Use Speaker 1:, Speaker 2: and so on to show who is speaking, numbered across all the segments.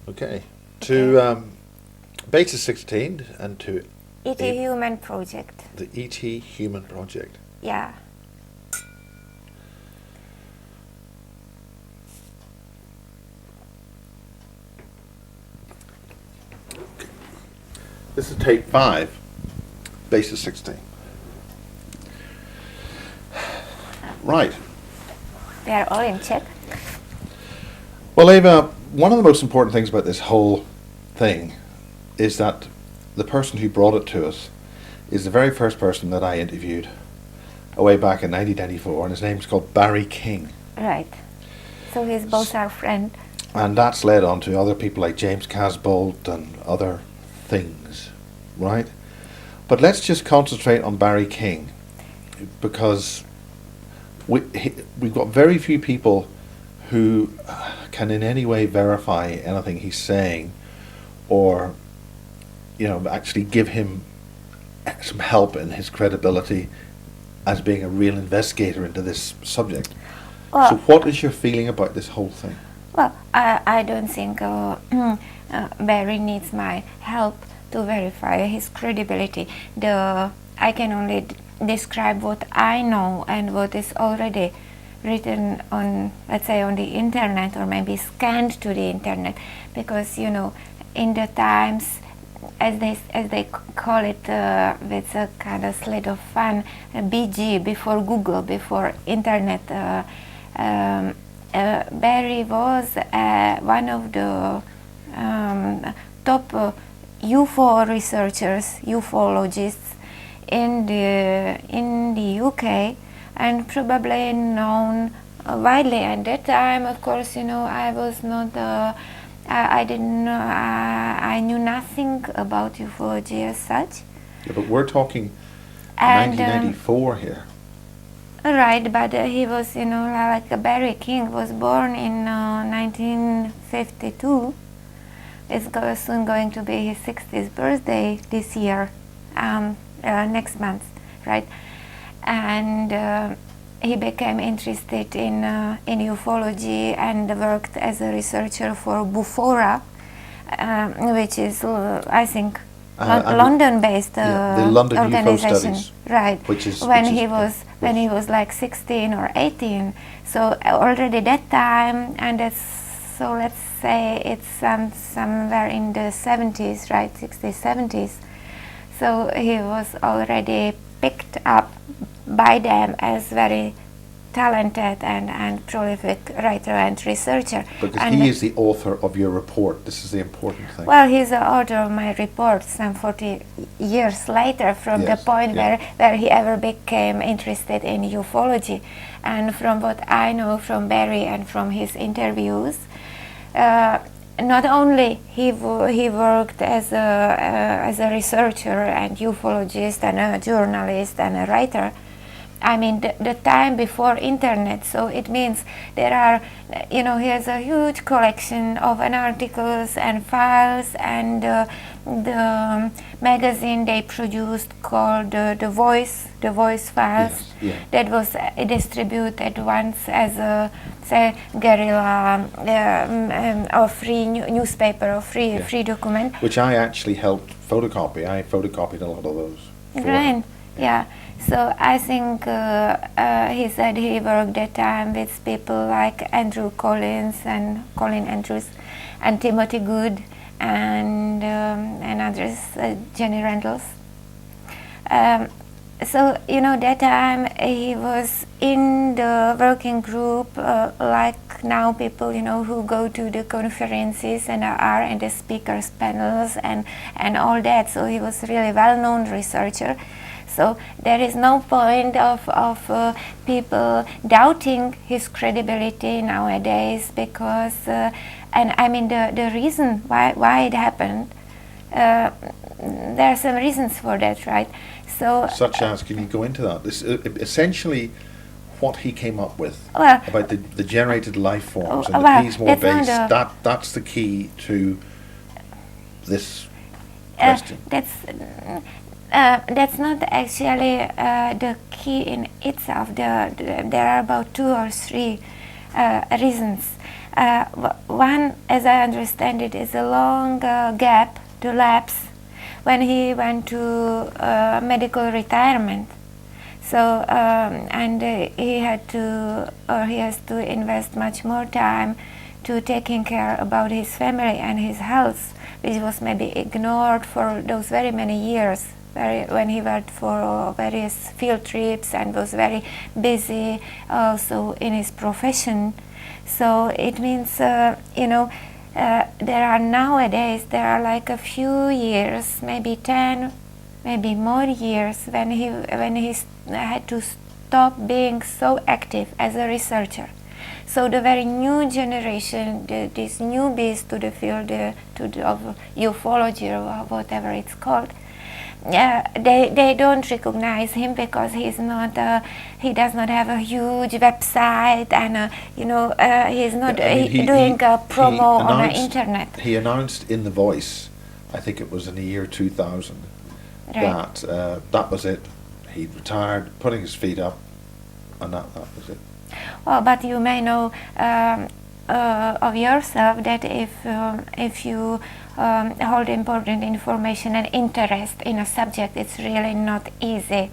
Speaker 1: Okay.
Speaker 2: Okay.
Speaker 1: To Beta 16 and to
Speaker 2: ET Human Project.
Speaker 1: the ET Human Project.
Speaker 2: Yeah.
Speaker 1: This is tape 5, Beta 16. Right.
Speaker 2: They are all in Czech.
Speaker 1: Well, Eva, one of the most important things about this whole thing is that the person who brought it to us is the very first person that I interviewed way back in 1994, and his name's called Barry King.
Speaker 2: Right. So he's both our friend.
Speaker 1: And that's led on to other people like James Casbolt and other things, right? But let's just concentrate on Barry King, because we've got very few people who can in any way verify anything he's saying, or actually give him some help in his credibility as being a real investigator into this subject.
Speaker 2: Well,
Speaker 1: so what is your feeling about this whole thing?
Speaker 2: Well, I don't think Barry needs my help to verify his credibility. I can only describe what I know and what is already written on, let's say, on the internet, or maybe scanned to the internet, because in the times, as they call it with a kind of slit of fun, BG, before Google, before internet, Barry was one of the top UFO researchers, ufologists in the UK, and probably known widely. At that time, of course, I was not. I knew nothing about ufology as such.
Speaker 1: Yeah, but we're talking
Speaker 2: And,
Speaker 1: 1994 here.
Speaker 2: Right, but he was, like Barry King was born in 1952. It's soon going to be his 60th birthday this year, next month, right? And he became interested in ufology and worked as a researcher for Bufora, which is, I think, London-based
Speaker 1: the London
Speaker 2: organization,
Speaker 1: UFO Studies,
Speaker 2: right? When he was like 16 or 18, so already that time, and so let's say it's somewhere in the 70s, right, 60s, 70s. So he was already picked up by them as very talented and prolific writer and researcher.
Speaker 1: Because
Speaker 2: and
Speaker 1: he is the author of your report. This is the important thing.
Speaker 2: Well, he's the author of my report some 40 years later, from the point where he ever became interested in ufology. And from what I know from Barry and from his interviews, not only he worked as a researcher and ufologist and a journalist and a writer. I mean, the time before internet, so it means there are, he has a huge collection of articles and files, and the magazine they produced called The Voice files, that was distributed once as a, say, guerrilla or free newspaper or free document.
Speaker 1: Which I actually helped photocopy. I photocopied a lot of those.
Speaker 2: Right, yeah. So I think he said he worked that time with people like Andrew Collins and Colin Andrews and Timothy Good and others, Jenny Randalls. So that time he was in the working group, like now people who go to the conferences and are in the speakers panels and all that. So he was really well-known researcher. So there is no point of people doubting his credibility nowadays, because, and I mean the reason why it happened, there are some reasons for that, right? So,
Speaker 1: such as, can you go into that? This essentially what he came up with about the generated life forms and the Peasmore base. That's the key to this question.
Speaker 2: That's not actually the key in itself. There are about 2 or 3 reasons. One, as I understand it, is a long gap to lapse when he went to medical retirement. So and he has to invest much more time to taking care about his family and his health, which was maybe ignored for those very many years. When he went for various field trips and was very busy also in his profession. So it means, there are like a few years, maybe 10, maybe more years, when he had to stop being so active as a researcher. So the very new generation, these newbies to the field of ufology or whatever it's called, they don't recognize him because he does not have a huge website, and he's not doing a promo on the internet.
Speaker 1: He announced in The Voice, I think it was in the year 2000,
Speaker 2: right,
Speaker 1: that was it. He retired, putting his feet up, and that was it.
Speaker 2: Well, but you may know of yourself that if you hold important information and interest in a subject, it's really not easy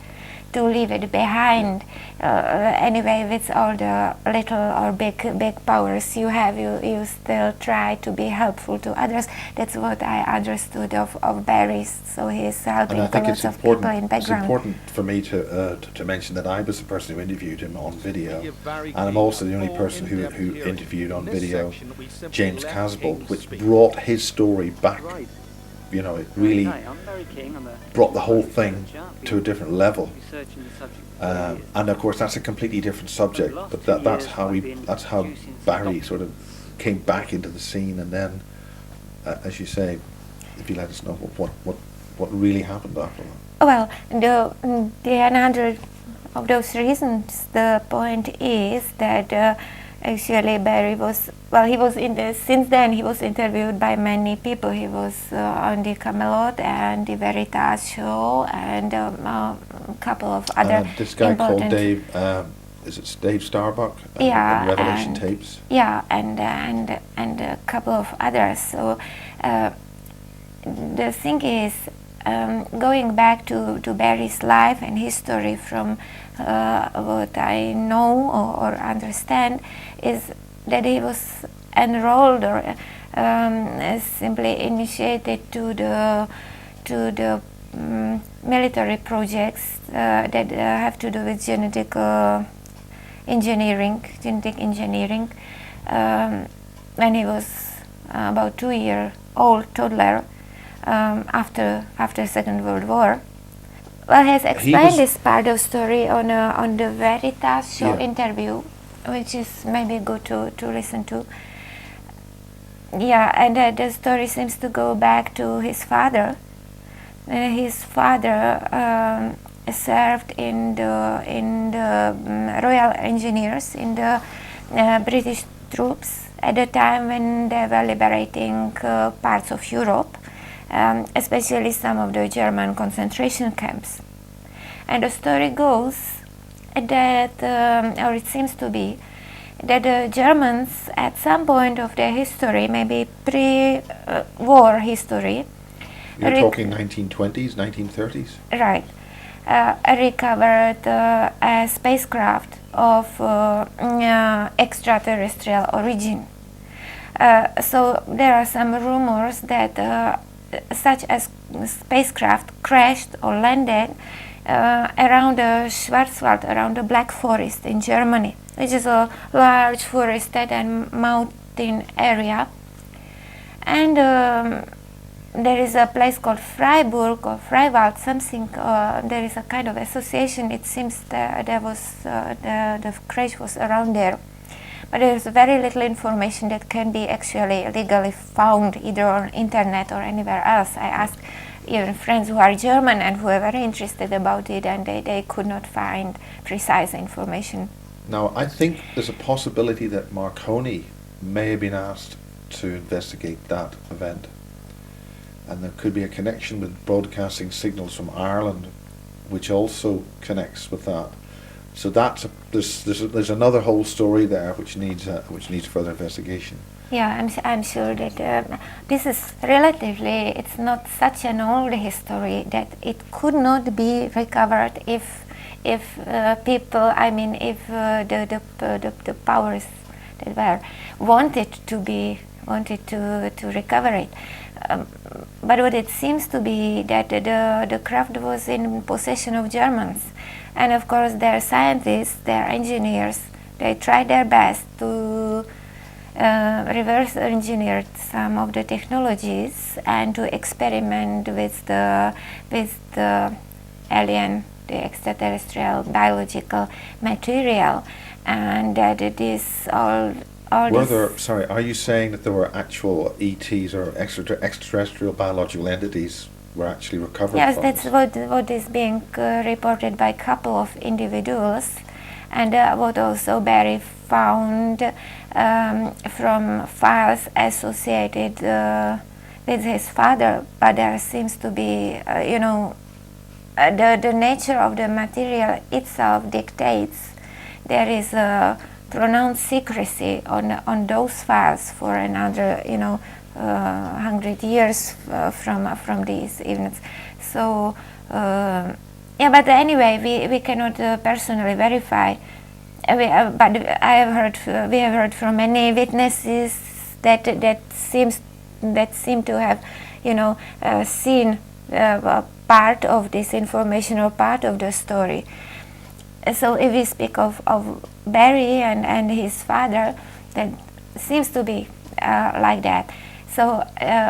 Speaker 2: to leave it behind. Anyway, with all the little or big powers you have, you still try to be helpful to others. That's what I understood of Barry. So he's helping lots of people in background.
Speaker 1: It's important for me to mention that I was the person who interviewed him on video, and I'm also the only person who interviewed on video James Casbolt, which brought his story back. It really brought the whole thing to a different level. And of course that's a completely different subject, but that's how Barry sort of came back into the scene. And then, as you say, if you let us know what really happened after that.
Speaker 2: Well, the another of those reasons, the point is that actually Barry was, since then he was interviewed by many people. He was on the Camelot and the Veritas show and a couple of other
Speaker 1: this guy called Dave, is it Dave Starbuck?
Speaker 2: Yeah,
Speaker 1: and Revelation Tapes.
Speaker 2: Yeah, and a couple of others. So the thing is, going back to Barry's life and history from what I know or understand, is that he was enrolled or simply initiated to the military projects that have to do with genetic engineering, when he was about 2-year-old toddler, after Second World War. Well, he has explained this part of story on the Veritas show interview, which is maybe good to listen to. Yeah, and the story seems to go back to his father. His father served in the Royal Engineers, in the British troops at the time when they were liberating parts of Europe, especially some of the German concentration camps. And the story goes that, or it seems to be, that the Germans at some point of their history, maybe pre-war history,
Speaker 1: you're talking 1920s, 1930s?
Speaker 2: Right. Recovered a spacecraft of extraterrestrial origin. So there are some rumors that such a spacecraft crashed or landed around the Schwarzwald, around the Black Forest in Germany, which is a large forested and mountain area. And there is a place called Freiburg or Freiwald, something, there is a kind of association. It seems that the crash was around there. But there is very little information that can be actually legally found either on internet or anywhere else. I asked even friends who are German and who are very interested about it, and they could not find precise information.
Speaker 1: Now, I think there's a possibility that Marconi may have been asked to investigate that event. And there could be a connection with broadcasting signals from Ireland, which also connects with that. So there's another whole story there which needs further investigation.
Speaker 2: Yeah, I'm sure that this is relatively, it's not such an old history that it could not be recovered if people, I mean, if the powers that were wanted to recover it. But what it seems to be that the craft was in possession of Germans, and of course their scientists, their engineers, they tried their best to reverse engineer some of the technologies and to experiment with the alien, the extraterrestrial biological material, and that it is all.
Speaker 1: Are you saying that there were actual ETs or extraterrestrial biological entities were actually recovered?
Speaker 2: Yes,
Speaker 1: from
Speaker 2: that's what is being reported by a couple of individuals, and what also Barry found from files associated with his father. But there seems to be, the nature of the material itself dictates there is a pronounced secrecy on those files for another 100 years from these events. So but anyway, we cannot personally verify. We have heard from many witnesses that seem to have seen part of this information or part of the story. So if we speak of Barry and his father, that seems to be like that. So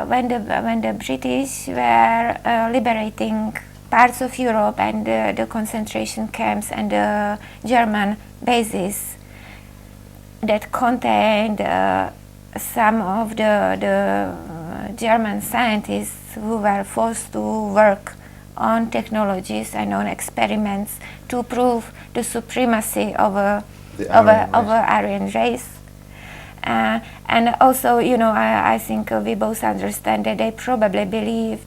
Speaker 2: when the British were liberating parts of Europe and the concentration camps and the German bases that contained some of the German scientists who were forced to work on technologies and on experiments to prove the supremacy of a Aryan race. And also, I think we both understand that they probably believed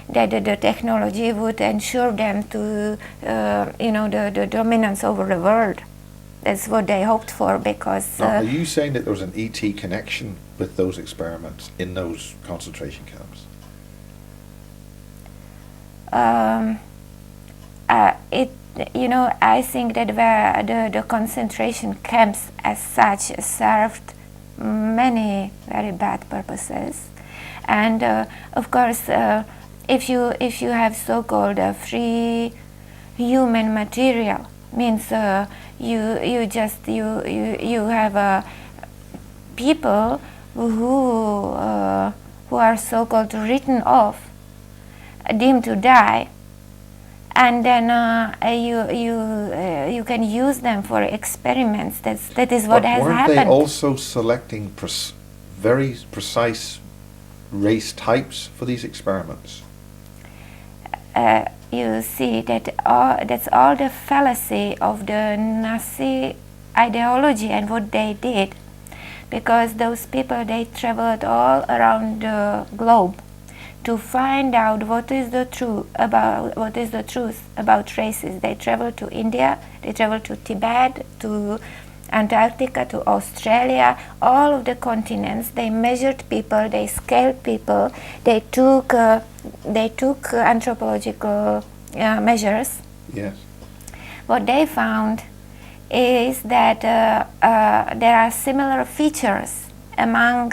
Speaker 2: that the technology would ensure them to, the dominance over the world. That's what they hoped for, because...
Speaker 1: Now, are you saying that there was an ET connection with those experiments in those concentration camps?
Speaker 2: I think that the concentration camps as such served many very bad purposes, and of course, if you have so-called free human material, means you have people who are so-called written off, deemed to die, and then you can use them for experiments. That is what has happened.
Speaker 1: Weren't they also selecting very precise race types for these experiments?
Speaker 2: You see that's all the fallacy of the Nazi ideology and what they did, because those people, they traveled all around the globe to find out what is the truth about races. They traveled to India, they traveled to Tibet, to Antarctica, to Australia, all of the continents. They measured people, they scaled people, they took anthropological measures.
Speaker 1: Yes.
Speaker 2: What they found is that there are similar features among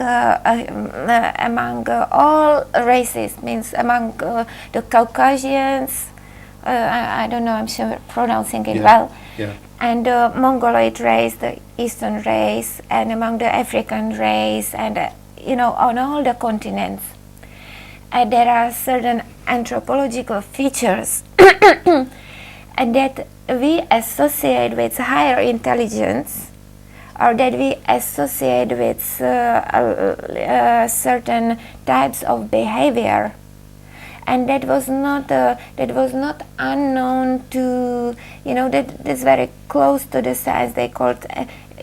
Speaker 2: all races, means among the Caucasians, I don't know, I'm sure pronouncing it well, and the Mongoloid race, the Eastern race, and among the African race, and on all the continents. There are certain anthropological features and that we associate with higher intelligence, or that we associate with certain types of behavior, and that was not unknown to that's very close to the science they called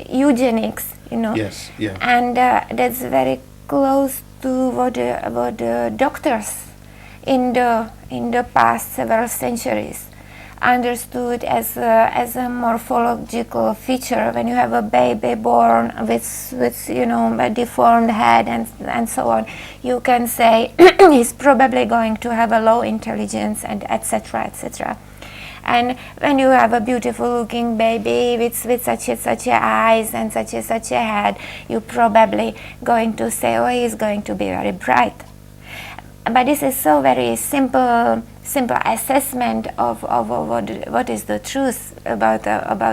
Speaker 2: eugenics,
Speaker 1: Yes, yeah.
Speaker 2: and that's very close to what the doctors in the past several centuries understood as a morphological feature. When you have a baby born with a deformed head and so on, you can say he's probably going to have a low intelligence and etc. etc. And when you have a beautiful looking baby with such a eyes and such a head, you're probably going to say, oh, he's going to be very bright. But this is so very simple assessment of what is the truth about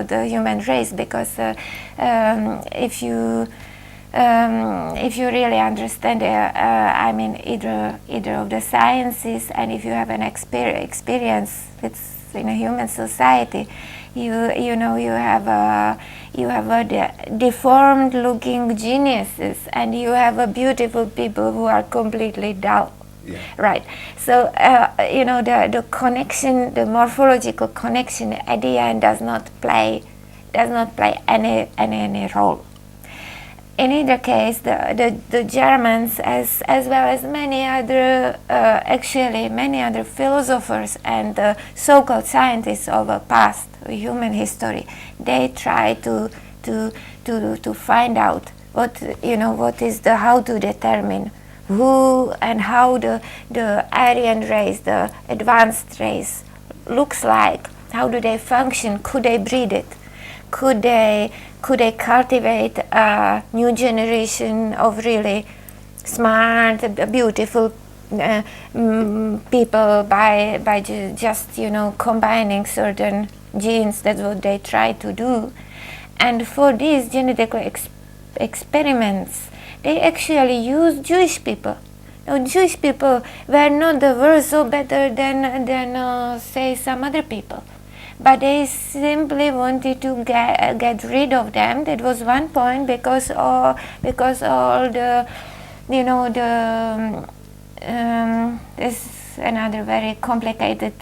Speaker 2: the human race, because if you really understand either of the sciences, and if you have an experience in a human society, you have deformed looking geniuses, and you have beautiful people who are completely dull.
Speaker 1: Yeah.
Speaker 2: Right. So the connection, the morphological connection at the end does not play any role. In either case, the Germans, as well as many other philosophers and so-called scientists of the past human history, they try to find out how to determine who and how the Aryan race, the advanced race, looks like. How do they function? Could they breed it? Could they cultivate a new generation of really smart, beautiful people by just combining certain genes? That's what they try to do. And for these genetic experiments, they actually used Jewish people. Now, Jewish people were not the worse or better than say some other people, but they simply wanted to get rid of them. That was one point, because all the there's another very complicated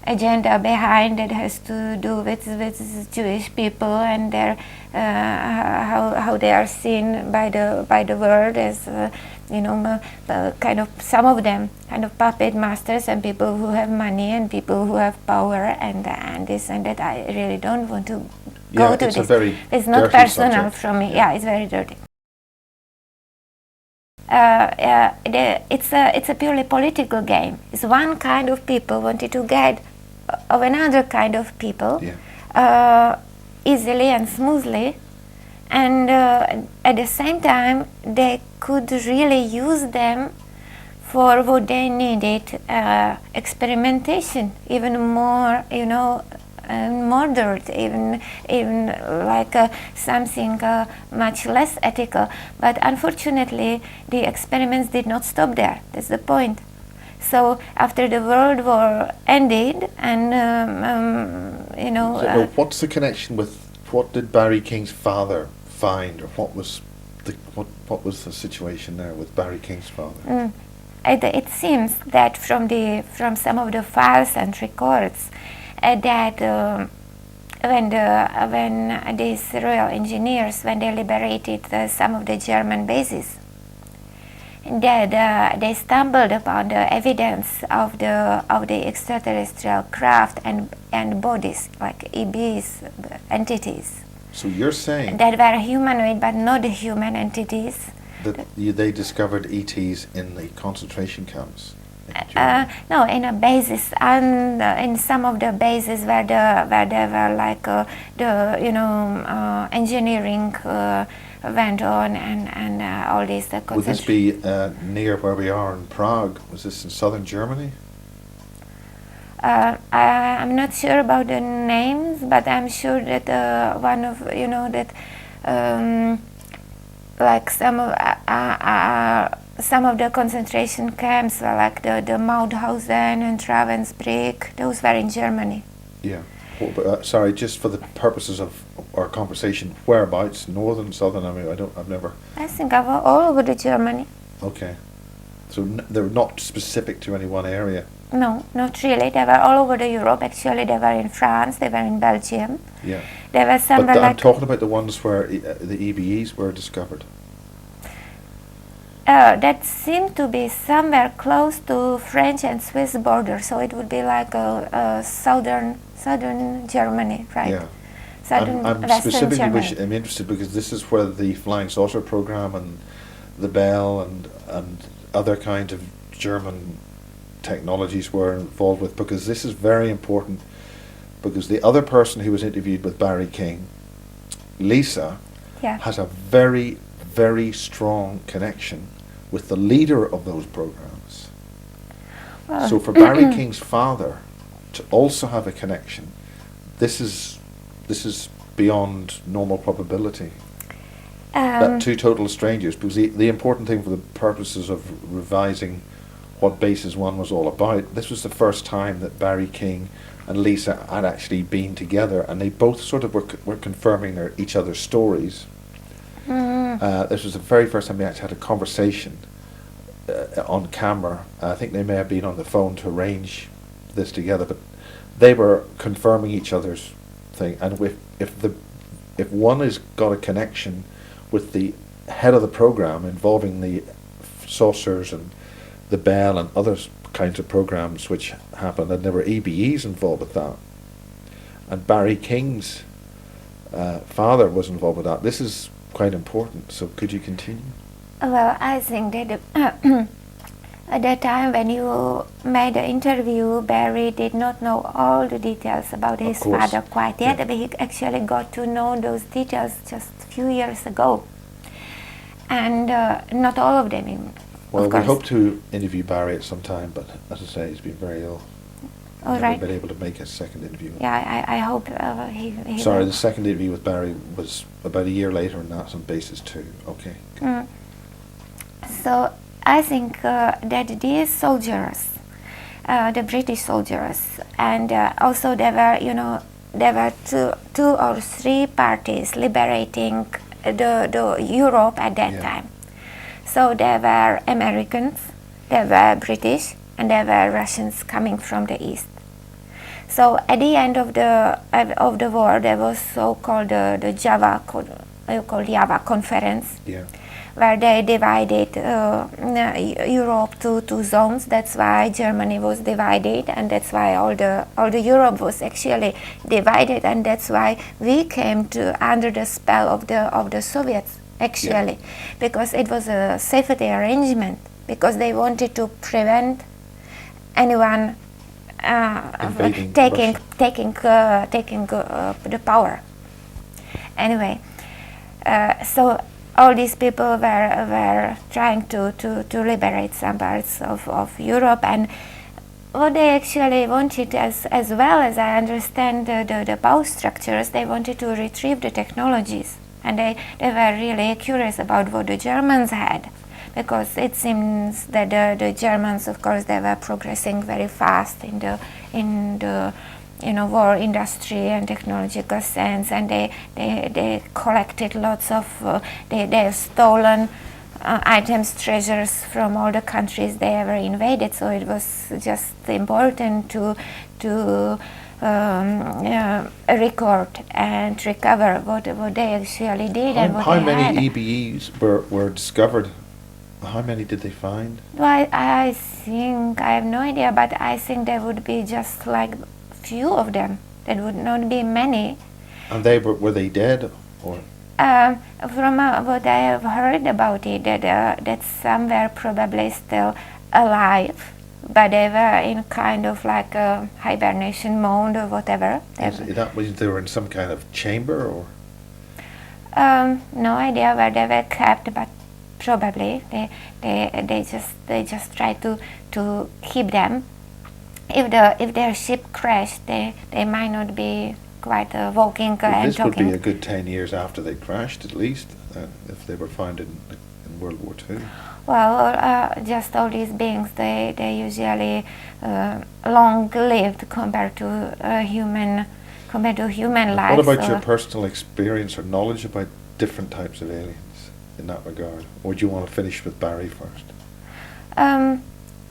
Speaker 2: agenda behind that has to do with Jewish people and their how they are seen by the world as kind of, some of them kind of puppet masters, and people who have money and people who have power and this and that. I really don't want to go to this. It's not personal subject from me. Yeah, it's very dirty. It's a purely political game. It's one kind of people wanted to get of another kind of people easily and smoothly, and at the same time they could really use them for what they needed, experimentation, even more, more dirt, even like something much less ethical. But unfortunately, the experiments did not stop there. That's the point. So after the World War ended, and
Speaker 1: So what's the connection with what did Barry King's father find, or what was the situation there with Barry King's father?
Speaker 2: It seems that from some of the files and records that when these Royal Engineers, when they liberated some of the German bases, that they stumbled upon the evidence of the extraterrestrial craft and bodies, like EBs, entities.
Speaker 1: So you're saying
Speaker 2: that were humanoid but not human entities.
Speaker 1: That they discovered ETs in the concentration camps?
Speaker 2: No, in a basis, and in some of the bases where they were like engineering went on, and all these.
Speaker 1: Would this be near where we are in Prague? Was this in southern Germany?
Speaker 2: I'm not sure about the names, but I'm sure that one of like some of the concentration camps were like the Mauthausen and Ravensbrück. Those were in Germany.
Speaker 1: Yeah. Well, sorry, just for the purposes of our conversation, whereabouts? Northern, southern? I mean, I've never.
Speaker 2: I think I've all over the Germany.
Speaker 1: Okay. So they're not specific to any one area.
Speaker 2: No, not really. They were all over the Europe. Actually, they were in France. They were in Belgium.
Speaker 1: Yeah.
Speaker 2: There were some.
Speaker 1: But I'm talking about the ones where the EBEs were discovered.
Speaker 2: that seemed to be somewhere close to French and Swiss border, so it would be like a southern Germany, right?
Speaker 1: Yeah.
Speaker 2: Southern
Speaker 1: I'm
Speaker 2: Western
Speaker 1: specifically
Speaker 2: Germany.
Speaker 1: I'm interested because this is where the flying saucer program and the Bell and other kinds of German technologies were involved with, because this is very important, because the other person who was interviewed with Barry King, Lisa,
Speaker 2: Yeah.
Speaker 1: has a very, very strong connection with the leader of those programs.
Speaker 2: Well,
Speaker 1: So for Barry King's father to also have a connection, this is beyond normal probability. That two total strangers, because the important thing for the purposes of revising what Basis 1 was all about, this was the first time that Barry King and Lisa had actually been together, and they both sort of were confirming each other's stories. This was the very first time they actually had a conversation on camera. I think they may have been on the phone to arrange this together, but they were confirming each other's thing. And if one has got a connection with the head of the program involving the saucers and the Bell and other kinds of programs which happened, and there were EBEs involved with that, and Barry King's father was involved with that, this is quite important. So could you continue?
Speaker 2: Well, I think that at that time when you made the interview, Barry did not know all the details about his father quite yet, but he actually got to know those details just a few years ago. And not all of them,
Speaker 1: Well,
Speaker 2: of
Speaker 1: we
Speaker 2: course.
Speaker 1: hope to interview Barry at some time, but as I say, he's been very ill.
Speaker 2: All
Speaker 1: Never
Speaker 2: right.
Speaker 1: been able to make a second interview.
Speaker 2: Yeah, I hope he
Speaker 1: Sorry,
Speaker 2: will.
Speaker 1: the second interview with Barry was about a year later, and that's on Basis 2. Okay.
Speaker 2: So I think that these soldiers, the British soldiers, and also there were two or three parties liberating the Europe at that time. So there were Americans, there were British, and there were Russians coming from the east. So at the end of the war, there was so-called the Java Conference, where they divided Europe to two zones. That's why Germany was divided, and that's why all the Europe was actually divided, and that's why we came to under the spell of the Soviets actually, because it was a safety arrangement, because they wanted to prevent anyone taking the power. Anyway, so all these people were trying to liberate some parts of Europe, and what they actually wanted, as well as I understand the power structures, they wanted to retrieve the technologies, and they were really curious about what the Germans had, because it seems that the Germans, of course, they were progressing very fast in the war industry and technological sense, and they collected lots of they have stolen items, treasures from all the countries they ever invaded. So it was just important to record and recover what they actually did and what
Speaker 1: How
Speaker 2: they
Speaker 1: many
Speaker 2: had.
Speaker 1: EBEs were discovered? How many did they find?
Speaker 2: Well, I think, I have no idea, but I think there would be just like few of them. There would not be many.
Speaker 1: And were they dead, or?
Speaker 2: From what I have heard about it, that some were probably still alive, but they were in kind of like a hibernation mode or whatever.
Speaker 1: That means they were in some kind of chamber, or?
Speaker 2: No idea where they were kept, but probably they just try to keep them. If their ship crashed, they might not be quite walking and
Speaker 1: this
Speaker 2: talking.
Speaker 1: Would be a good 10 years after they crashed, at least, if they were found in World War II.
Speaker 2: Well, just all these beings, they usually long-lived compared to human life.
Speaker 1: What about your personal experience or knowledge about different types of aliens in that regard? Or do you want to finish with Barry first?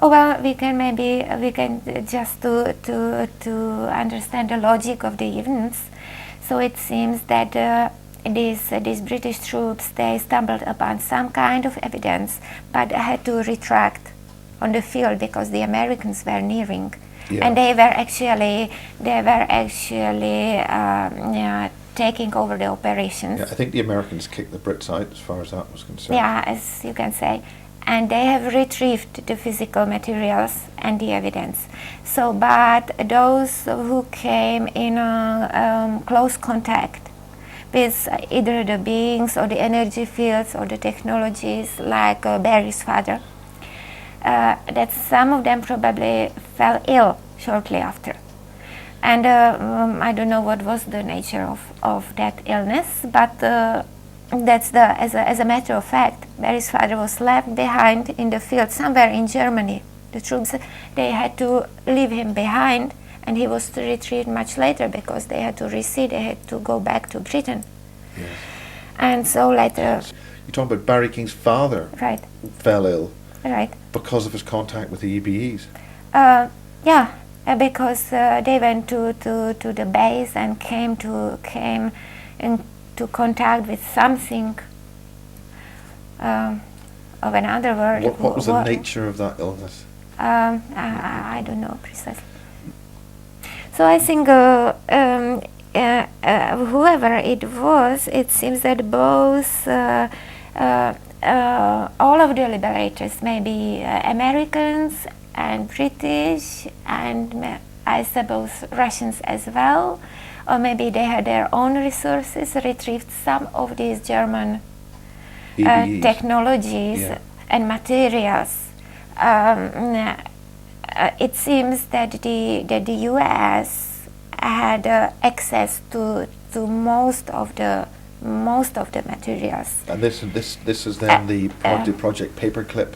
Speaker 2: Well, we can just to understand the logic of the events. So it seems that these British troops, they stumbled upon some kind of evidence, but had to retract on the field because the Americans were nearing, and they were actually taking over the operations.
Speaker 1: Yeah, I think the Americans kicked the Brits out as far as that was concerned.
Speaker 2: Yeah, as you can say. And they have retrieved the physical materials and the evidence. So, but those who came in close contact with either the beings or the energy fields or the technologies, like Barry's father, that some of them probably fell ill shortly after. And I don't know what was the nature of that illness, but as a matter of fact, Barry's father was left behind in the field somewhere in Germany. The troops, they had to leave him behind, and he was to retreat much later because they had to recede, they had to go back to Britain.
Speaker 1: Yes.
Speaker 2: And so later...
Speaker 1: You're talking about Barry King's father,
Speaker 2: right,
Speaker 1: fell ill,
Speaker 2: right,
Speaker 1: because of his contact with the EBEs.
Speaker 2: Yeah, because they went to the base and came into contact with something of another world.
Speaker 1: What was the nature of that illness?
Speaker 2: I don't know precisely. So I think whoever it was, it seems that both all of the liberators, maybe Americans and British and I suppose Russians as well, or maybe they had their own resources, retrieved some of these German technologies and materials. It seems that the US had access to most of the materials.
Speaker 1: And this is then the Project Paperclip.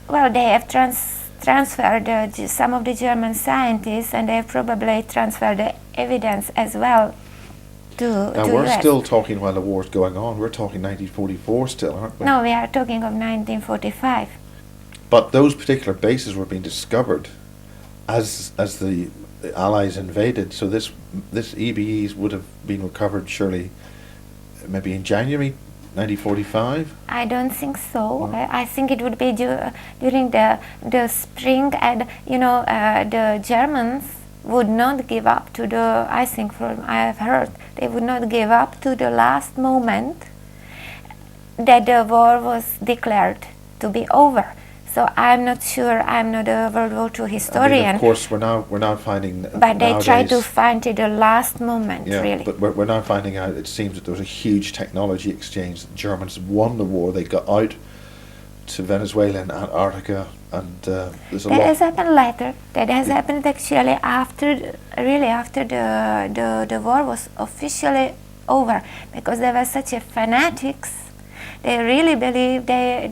Speaker 2: Well, they have transferred some of the German scientists, and they have probably transferred the evidence as well to
Speaker 1: Now we're
Speaker 2: US.
Speaker 1: still talking while the war's going on. We're talking 1944 still, aren't we?
Speaker 2: No, we are talking of 1945.
Speaker 1: But those particular bases were being discovered as the Allies invaded. So this EBEs would have been recovered surely maybe in January 1945.
Speaker 2: I don't think so. I think it would be during the spring, and the Germans would not give up to the. I think I have heard they would not give up to the last moment that the war was declared to be over. So I'm not sure. I'm not a World War II historian.
Speaker 1: I mean, of course, we're now finding.
Speaker 2: But they try to find it the last moment, really.
Speaker 1: But we're now finding out. It seems that there was a huge technology exchange. The Germans won the war. They got out to Venezuela and Antarctica, and there's a lot.
Speaker 2: That has happened later. That has happened actually after the war was officially over, because there were such a fanatics. They really believe the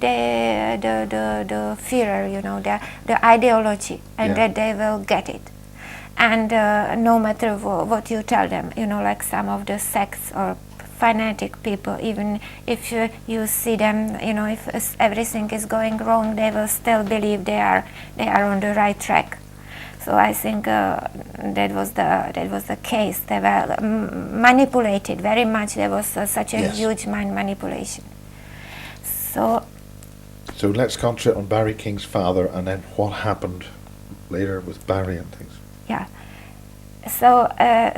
Speaker 2: Führer, the ideology, and that they will get it. And no matter what you tell them, like some of the sects or fanatic people, even if you see them, if everything is going wrong, they will still believe they are on the right track. So I think that was the case. They were manipulated very much. There was such a huge mind manipulation. So
Speaker 1: let's concentrate on Barry King's father, and then what happened later with Barry and things.
Speaker 2: Yeah. So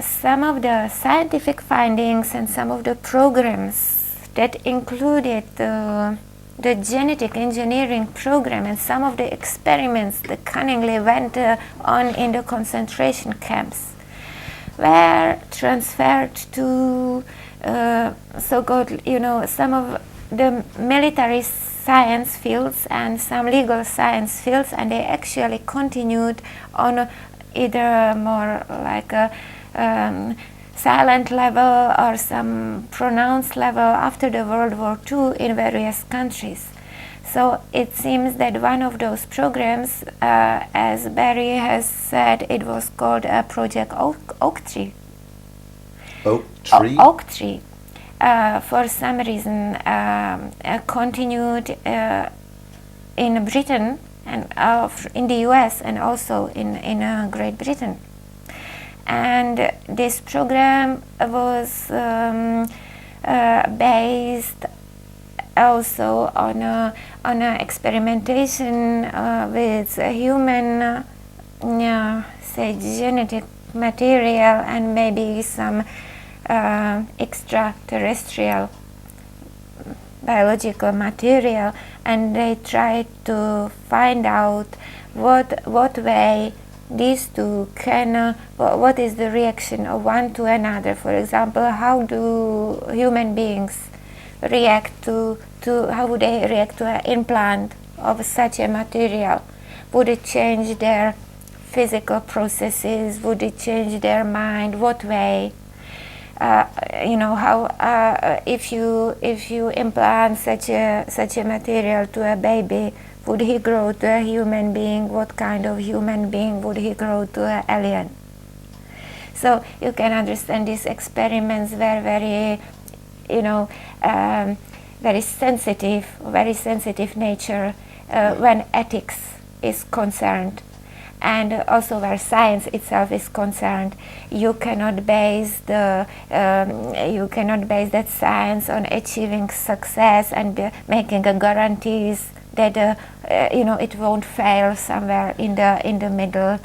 Speaker 2: some of the scientific findings and some of the programs that included the genetic engineering program and some of the experiments that cunningly went on in the concentration camps were transferred to so-called, some of the military science fields and some legal science fields, and they actually continued on either more like a silent level or some pronounced level after the World War II in various countries. So it seems that one of those programs, as Barry has said, it was called Project Oak Tree.
Speaker 1: Oak Tree?
Speaker 2: Oak Tree. For some reason continued in Britain and in the US and also in Great Britain. And this program was based also on a experimentation with human, say, genetic material and maybe some extraterrestrial biological material, and they try to find out what way these two can, what is the reaction of one to another. For example, how do human beings react to how would they react to an implant of such a material? Would it change their physical processes? Would it change their mind? What way? How if you implant such a material to a baby, would he grow to a human being? What kind of human being would he grow to an alien? So you can understand these experiments were very, very sensitive nature when ethics is concerned. And also where science itself is concerned, you cannot base that science on achieving success and making a guarantees that it won't fail somewhere in the middle.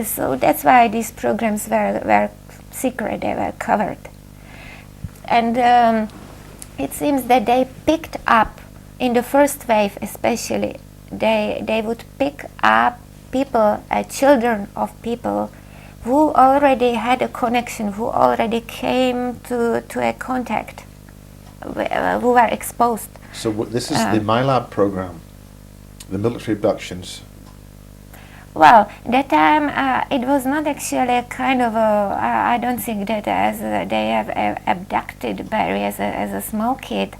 Speaker 2: So that's why these programs were secret, they were covered, and it seems that they picked up in the first wave, especially they would pick up people, children of people who already had a connection, who already came to a contact, who were exposed.
Speaker 1: So this is the MyLab program, the military abductions.
Speaker 2: Well, that time it was not actually a kind of I don't think that as they have abducted Barry as a small kid.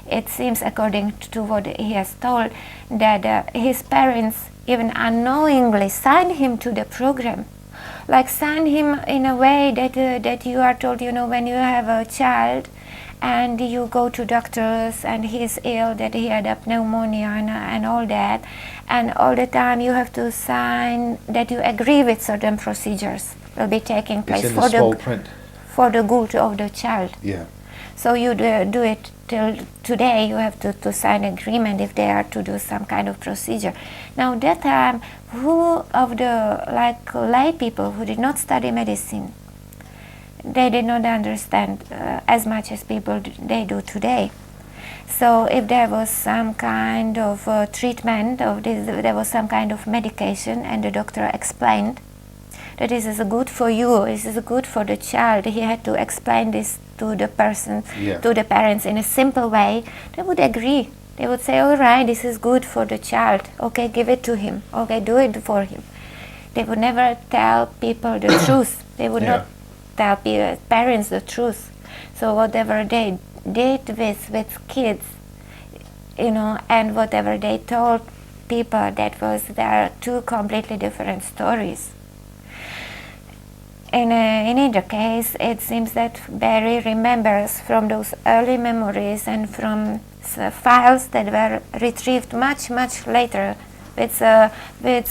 Speaker 2: It seems, according to what he has told, that his parents even unknowingly signed him to the program, like signed him in a way that you are told, when you have a child and you go to doctors and he's ill, that he had a pneumonia and all that, and all the time you have to sign that you agree with certain procedures will be taking place
Speaker 1: for
Speaker 2: the good of the child.
Speaker 1: Yeah.
Speaker 2: So you do it till today. You have to sign agreement if they are to do some kind of procedure. Now that time, who of the lay people who did not study medicine, they did not understand as much as people they do today. So if there was some kind of treatment, there was some kind of medication, and the doctor explained that this is good for you, this is good for the child, he had to explain this to the person, to the parents in a simple way, they would agree. They would say, all right, this is good for the child, okay, give it to him, okay, do it for him. They would never tell people the truth. They would not tell parents the truth. So whatever they did with kids, and whatever they told people, there are two completely different stories. In either case, it seems that Barry remembers from those early memories and from files that were retrieved much later with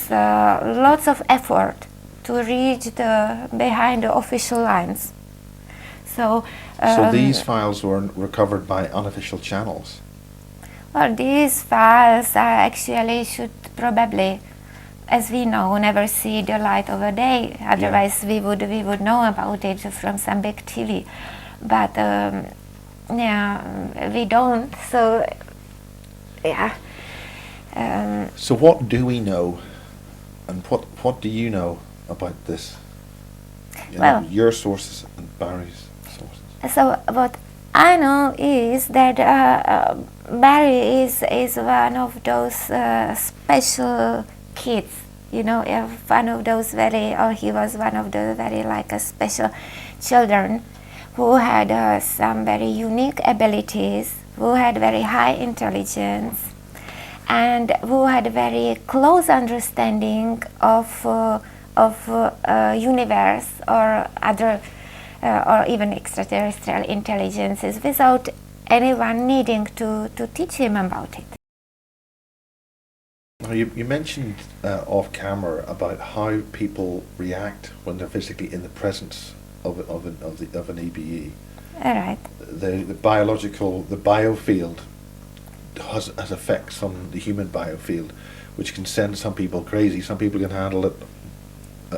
Speaker 2: lots of effort to reach behind the official lines. So
Speaker 1: these files were recovered by unofficial channels?
Speaker 2: Well, these files actually should probably, as we know, never see the light of a day. Otherwise, we would know about it from some big TV. But we don't. So
Speaker 1: so what do we know, and what do you know about this? Your sources and Barry's sources.
Speaker 2: So what I know is that Barry is one of those special kids, one of those he was one of the very special children who had some very unique abilities, who had very high intelligence, and who had very close understanding of universe or other or even extraterrestrial intelligences without anyone needing to teach him about it.
Speaker 1: You mentioned off camera about how people react when they're physically in the presence of an EBE.
Speaker 2: All right.
Speaker 1: The biofield has effects on the human biofield, which can send some people crazy. Some people can handle it.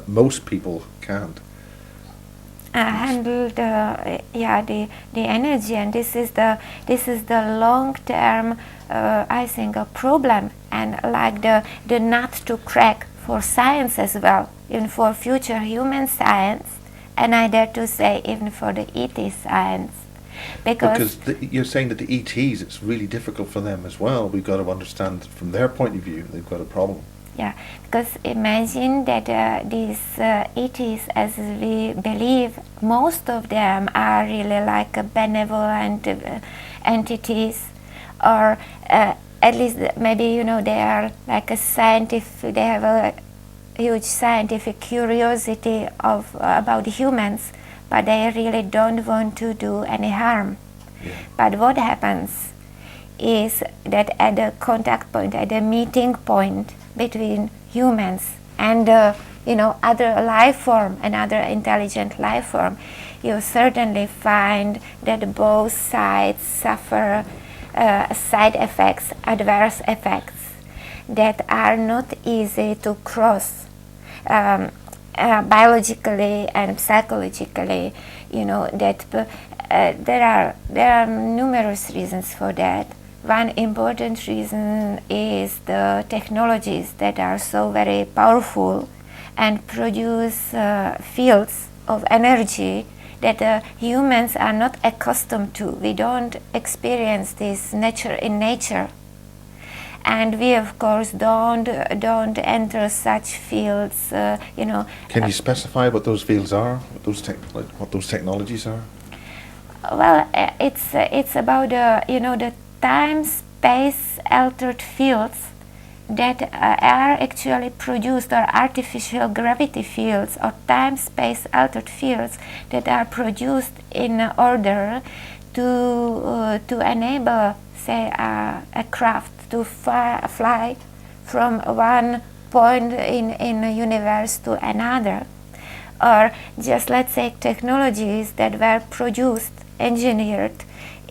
Speaker 1: Most people can't.
Speaker 2: Handle the energy, and this is the long term I think a problem, and like the nut to crack for science as well, even for future human science, and I dare to say even for the ET science. Because
Speaker 1: you're saying that the ETs, it's really difficult for them as well. We've got to understand from their point of view, they've got a problem.
Speaker 2: Yeah, because imagine that these ETs, as we believe, most of them are really like a benevolent entities, or at least maybe they are like a scientific. They have a huge scientific curiosity about humans, but they really don't want to do any harm.
Speaker 1: Yeah.
Speaker 2: But what happens is that at the contact point, at the meeting point between humans and other life form, another intelligent life form, you certainly find that both sides suffer side effects, adverse effects that are not easy to cross biologically and psychologically. That there are numerous reasons for that. One important reason is the technologies that are so very powerful and produce fields of energy that humans are not accustomed to. We don't experience this in nature, and we of course don't enter such fields.
Speaker 1: Can you specify what those fields are? What those technologies are?
Speaker 2: Well, it's about the time-space altered fields that are actually produced, or artificial gravity fields, or time-space altered fields that are produced in order to enable, say, a craft to fly from one point in the universe to another, or just let's say technologies that were produced, engineered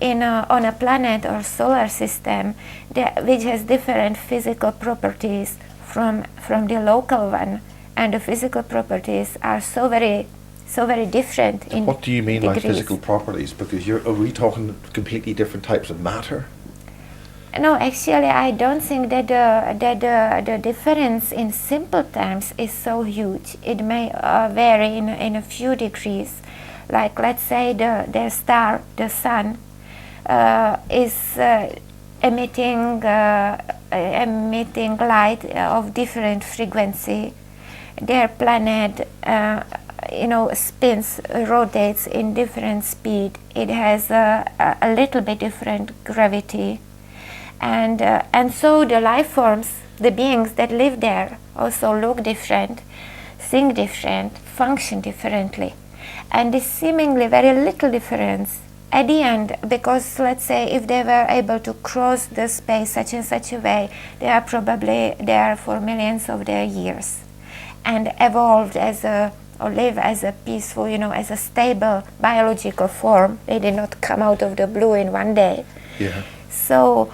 Speaker 2: on a planet or solar system which has different physical properties from the local one, and the physical properties are so very different in
Speaker 1: What do you mean by
Speaker 2: degrees.
Speaker 1: physical properties? Because are we talking completely different types of matter?
Speaker 2: No, actually I don't think that the difference in simple terms is so huge. It may vary in a few degrees. Like let's say the star, the sun, is emitting light of different frequency. Their planet spins, rotates in different speed. It has a little bit different gravity, and so the life forms, the beings that live there, also look different, think different, function differently. And this seemingly very little difference at the end, because let's say if they were able to cross the space such in such a way, they are probably there for millions of their years and evolved or live as a peaceful, as a stable biological form. They did not come out of the blue in one day.
Speaker 1: Yeah.
Speaker 2: So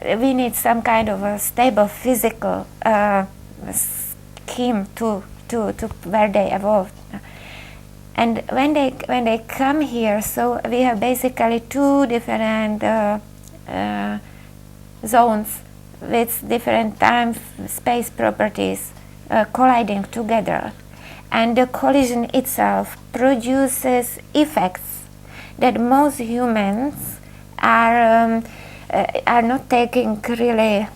Speaker 2: we need some kind of a stable physical scheme to where they evolved. And when they come here, so we have basically two different zones with different time-space properties colliding together, and the collision itself produces effects that most humans are not taking really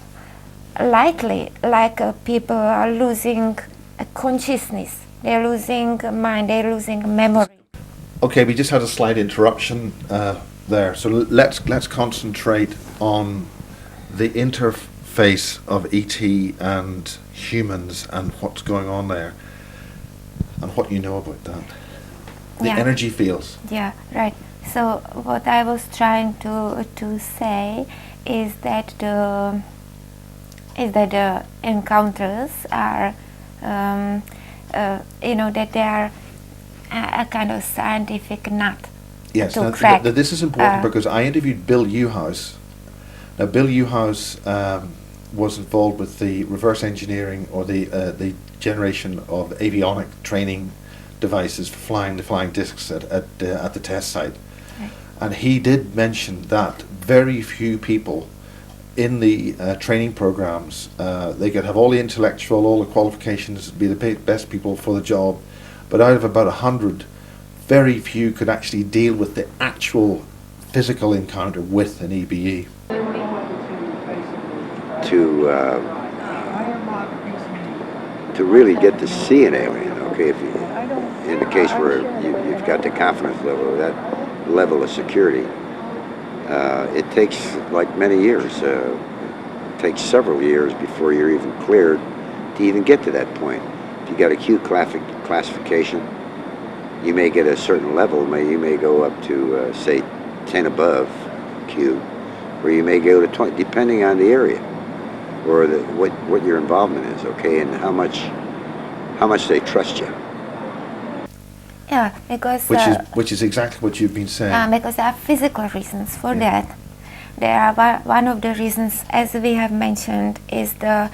Speaker 2: lightly. Like people are losing consciousness. They're losing mind, they're losing memory.
Speaker 1: Okay, we just had a slight interruption there. So let's concentrate on the interface of ET and humans and what's going on there and what you know about that. The energy fields.
Speaker 2: Yeah, right. So what I was trying to say is that the encounters are that they are a kind of scientific nut
Speaker 1: Yes,
Speaker 2: to
Speaker 1: now,
Speaker 2: crack.
Speaker 1: this is important because I interviewed Bill Newhouse. Now, Bill Newhouse was involved with the reverse engineering or the generation of avionic training devices for flying the flying discs at the test site.
Speaker 2: Right.
Speaker 1: And he did mention that very few people in the training programs, they could have all the intellectual, all the qualifications, be the best people for the job, but out of about 100, very few could actually deal with the actual physical encounter with an EBE.
Speaker 3: To really get to see an alien, okay, if you, in the case where you've got the confidence level, that level of security, it takes like many years. It takes several years before you're even cleared to even get to that point. If you got a Q classification, you may get a certain level. You may go up to say 10 above Q, or you may go to 20, depending on the area or what your involvement is, okay, and how much they trust you.
Speaker 2: Yeah, because
Speaker 1: which is exactly what you've been saying.
Speaker 2: because there are physical reasons for that. There are one of the reasons, as we have mentioned, is the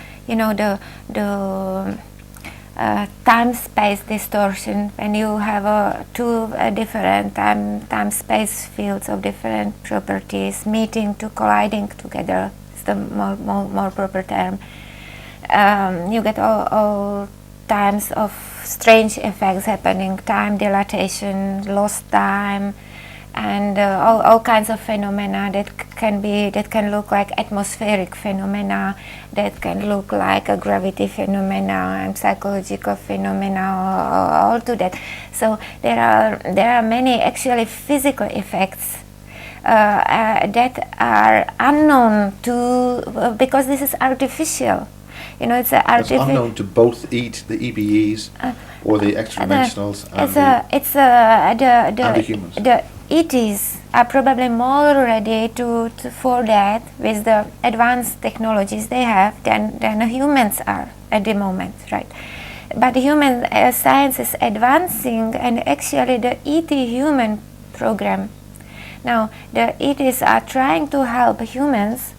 Speaker 2: time-space distortion. When you have two different time-space fields of different properties meeting to colliding together, is the more proper term. You get all times of strange effects happening, time dilatation, lost time, and all kinds of phenomena that can look like atmospheric phenomena, that can look like a gravity phenomena and psychological phenomena, all to that. So there are many actually physical effects that are unknown to because this is artificial. It's
Speaker 1: unknown to both the EBEs or the extra-dimensionals and the humans.
Speaker 2: The ETs are probably more ready for that with the advanced technologies they have than the humans are at the moment, right? But human science is advancing, and actually the ET human program. Now the ETs are trying to help humans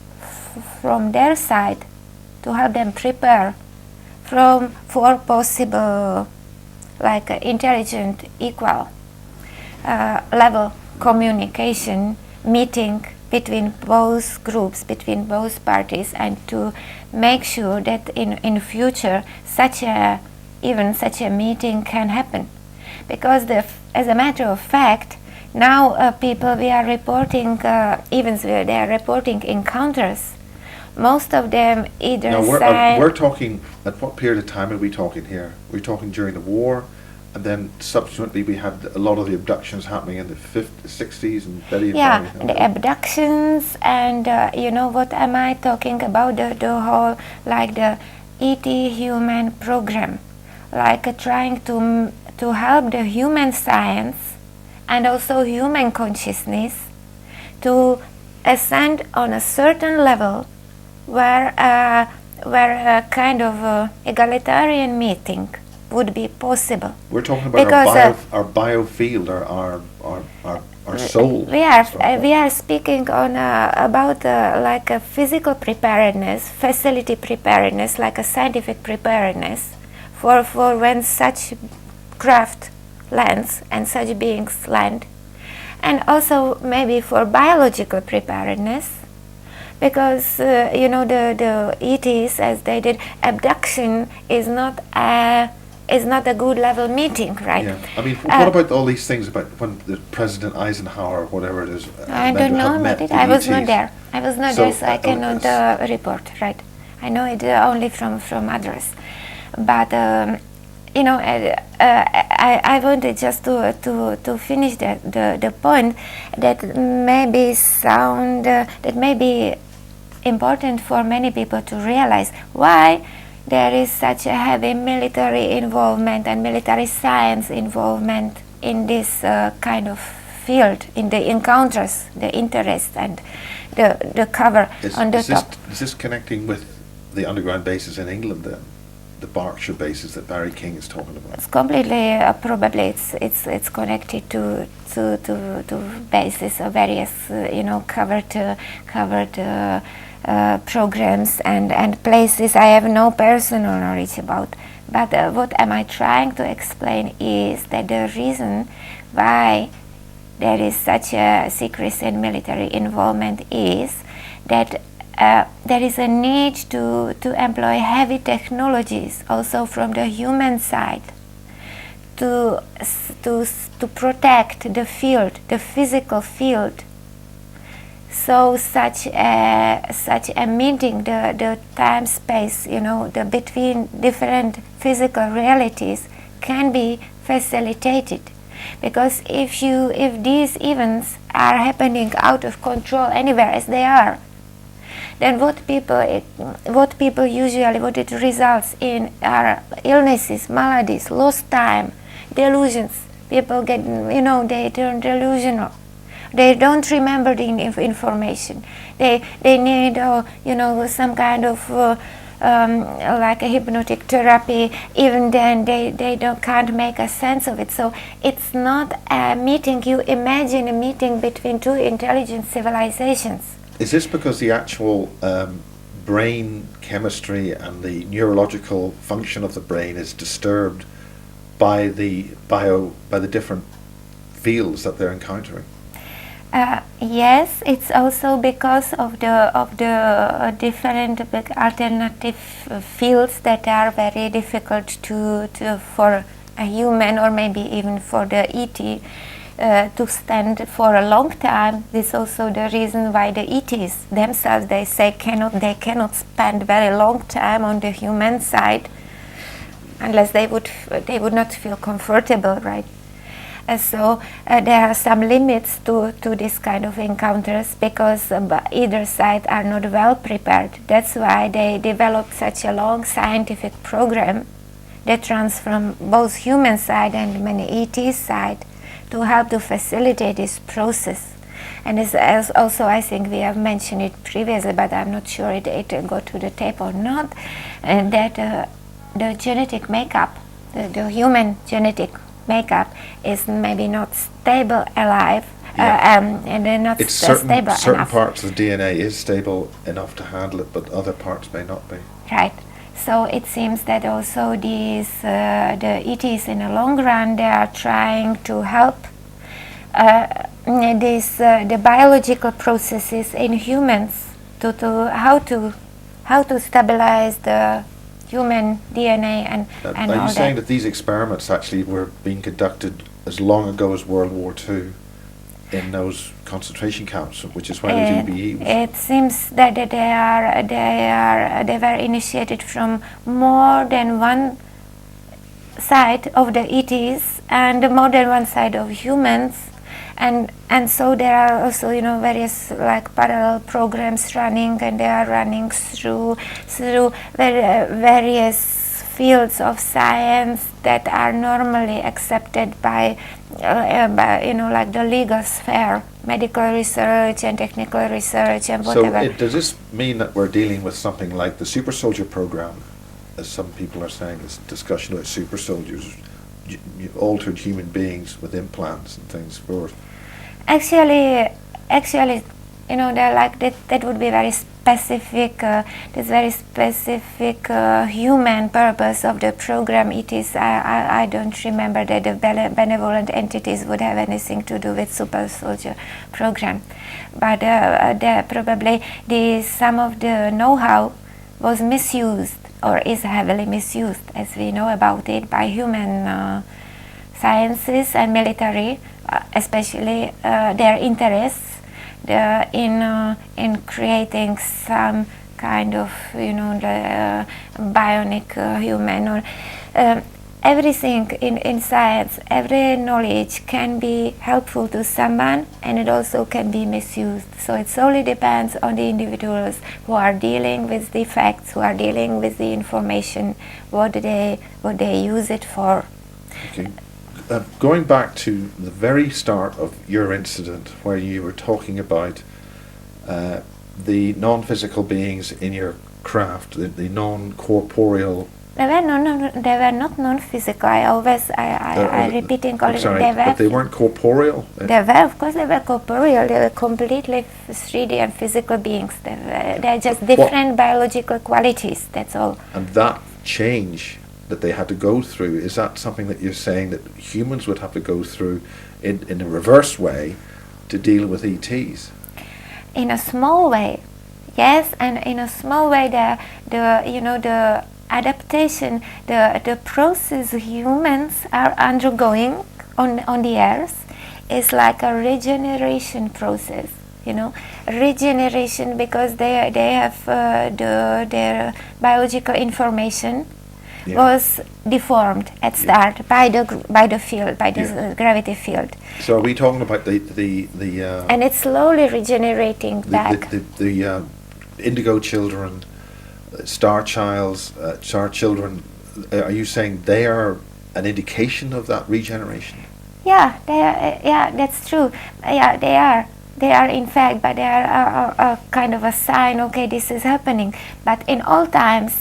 Speaker 2: from their side, to help them prepare for possible like intelligent equal level communication meeting between both groups, between both parties, and to make sure that in future such a meeting can happen. Because as a matter of fact, now people we are reporting events where they are reporting encounters. Most of them either
Speaker 1: now we're talking, at what period of time are we talking here? We're talking during the war, and then subsequently we had a lot of the abductions happening in the 50s, 60s, and Betty.
Speaker 2: Yeah, the abductions, and what am I talking about? The whole, like the ET human program, like trying to help the human science and also human consciousness to ascend on a certain level where a kind of egalitarian meeting would be possible.
Speaker 1: We're talking about our biofield, our soul.
Speaker 2: We are speaking on about like a physical preparedness, facility preparedness, like a scientific preparedness for when such craft lands and such beings land, and also maybe for biological preparedness. Because the ETs, as they did, abduction is not a good level meeting, right?
Speaker 1: Yeah. I mean, what about all these things about when the President Eisenhower, or whatever it is?
Speaker 2: I don't know about it. I was not there. So I cannot report, right? I know it only from others. But I wanted just to finish the point that may be important for many people to realize why there is such a heavy military involvement and military science involvement in this kind of field, in the encounters, the interest and the cover on the top.
Speaker 1: Is this connecting with the underground bases in England then? the Berkshire bases that Barry King is talking about?
Speaker 2: It's completely probably it's connected to bases of various covered programs and places I have no personal knowledge about. But what am I trying to explain is that the reason why there is such a secrecy and military involvement is that there is a need to employ heavy technologies also from the human side to protect the field, the physical field. So such a meeting, the time space, the between different physical realities can be facilitated. Because if these events are happening out of control anywhere as they are, then what it results in are illnesses, maladies, lost time, delusions. People get, they turn delusional. They don't remember the information. They need, some kind of like a hypnotic therapy. Even then, they can't make a sense of it. So it's not a meeting. You imagine a meeting between two intelligent civilizations.
Speaker 1: Is this because the actual brain chemistry and the neurological function of the brain is disturbed by the different fields that they're encountering?
Speaker 2: Yes, it's also because of the different alternative fields that are very difficult to for a human or maybe even for the ET to stand for a long time. This is also the reason why the ETs themselves, they say they cannot spend very long time on the human side unless they would not feel comfortable, right? So there are some limits to this kind of encounters because either side are not well prepared. That's why they developed such a long scientific program that runs from both human side and many ET side to help to facilitate this process. And as also I think we have mentioned it previously, but I'm not sure it got to the tape or not, and that the genetic makeup, the human genetic makeup is maybe not stable alive, and they're not stable enough.
Speaker 1: Certain parts of the DNA is stable enough to handle it, but other parts may not be.
Speaker 2: Right. So it seems that also these the ETs in the long run, they are trying to help the biological processes in humans to how to stabilize the human DNA and all that.
Speaker 1: Are you saying that these experiments actually were being conducted as long ago as World War II in those concentration camps, which is why the GBE was?
Speaker 2: It seems that they were initiated from more than one side of the ETs and more than one side of humans, and so there are also various like parallel programs running, and they are running through various fields of science that are normally accepted by like the legal sphere, medical research and technical research and whatever.
Speaker 1: So does this mean that we're dealing with something like the super soldier program, as some people are saying, this discussion about super soldiers, altered human beings with implants and things forth?
Speaker 2: Actually, they're like that would be very specific. This very specific human purpose of the program. It is. I don't remember that the benevolent entities would have anything to do with super soldier program, but probably some of the know-how was misused or is heavily misused, as we know about it, by human sciences and military, especially their interests in creating some kind of the bionic human or everything in science. Every knowledge can be helpful to someone, and it also can be misused. So it solely depends on the individuals who are dealing with the facts, who are dealing with the information, what they use it for.
Speaker 1: Okay. Going back to the very start of your incident, where you were talking about the non-physical beings in your craft, the non-corporeal
Speaker 2: They were not non-physical. I repeating
Speaker 1: I'm
Speaker 2: already.
Speaker 1: sorry, but they weren't corporeal?
Speaker 2: They were, of course, they were corporeal. They were completely 3D and physical beings. They're just different biological qualities, that's all.
Speaker 1: And that change that they had to go through, is that something that you're saying that humans would have to go through in a reverse way to deal with ETs?
Speaker 2: In a small way, yes, and in a small way, the adaptation, the process humans are undergoing on the earth is like a regeneration process. Regeneration, because they have their biological information was deformed at start by the field, by the gravity field.
Speaker 1: So are we talking about the
Speaker 2: and it's slowly regenerating back.
Speaker 1: The indigo children, star children, are you saying they are an indication of that regeneration?
Speaker 2: Yeah, that's true. Yeah, they are. They are, in fact, but they are a kind of a sign. Okay, this is happening. But in all times,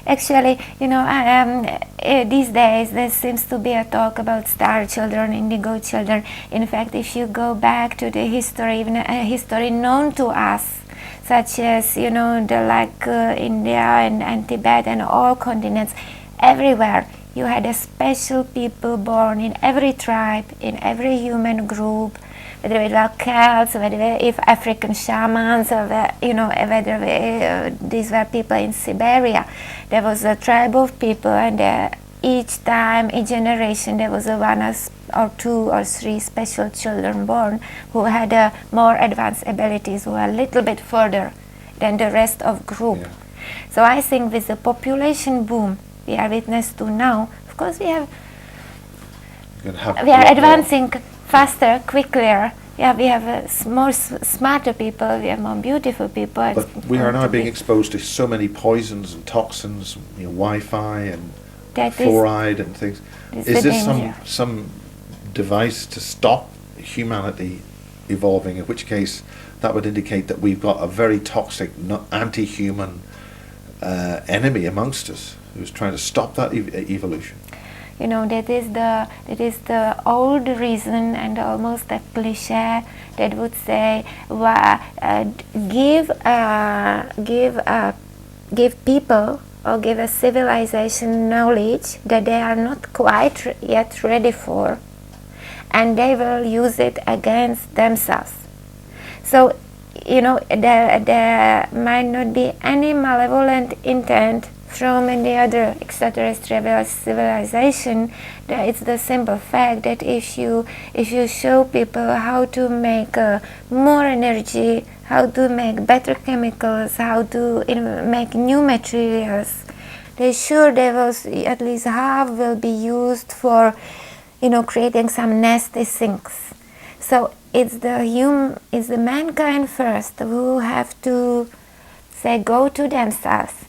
Speaker 2: actually, these days there seems to be a talk about star children, indigo children. In fact, if you go back to the history, even history known to us, such as India and Tibet and all continents, everywhere you had a special people born in every tribe, in every human group, whether it were Celts, whether if African shamans, or whether these were people in Siberia. There was a tribe of people, and each time, each generation, there was one or two or three special children born who had more advanced abilities, who were a little bit further than the rest of group. Yeah. So I think with the population boom we are witness to now, of course we are advancing faster, quicker. Yeah, we have more smarter people, we have more beautiful people.
Speaker 1: But we are now being exposed to so many poisons and toxins, Wi-Fi and fluoride and things. Is this some device to stop humanity evolving, in which case that would indicate that we've got a very toxic, anti-human enemy amongst us who's trying to stop that evolution?
Speaker 2: That is the old reason, and almost a cliche that would say, give people or give a civilization knowledge that they are not quite yet ready for, and they will use it against themselves. So, there might not be any malevolent intent from any other extraterrestrial civilization. It's the simple fact that if you show people how to make more energy, how to make better chemicals, how to make new materials, they will, at least half will be used for creating some nasty things. So it's the mankind first who have to go to themselves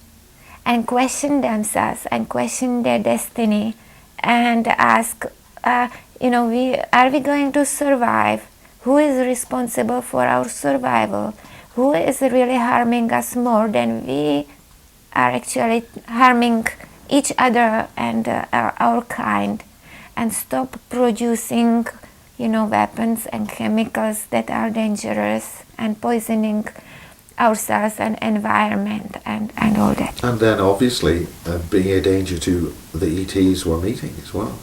Speaker 2: and question themselves and question their destiny and ask, are we going to survive? Who is responsible for our survival? Who is really harming us more than we are actually harming each other and our kind? And stop producing, weapons and chemicals that are dangerous and poisoning ourselves and environment and all that.
Speaker 1: And then obviously being a danger to the ETs we're meeting as well.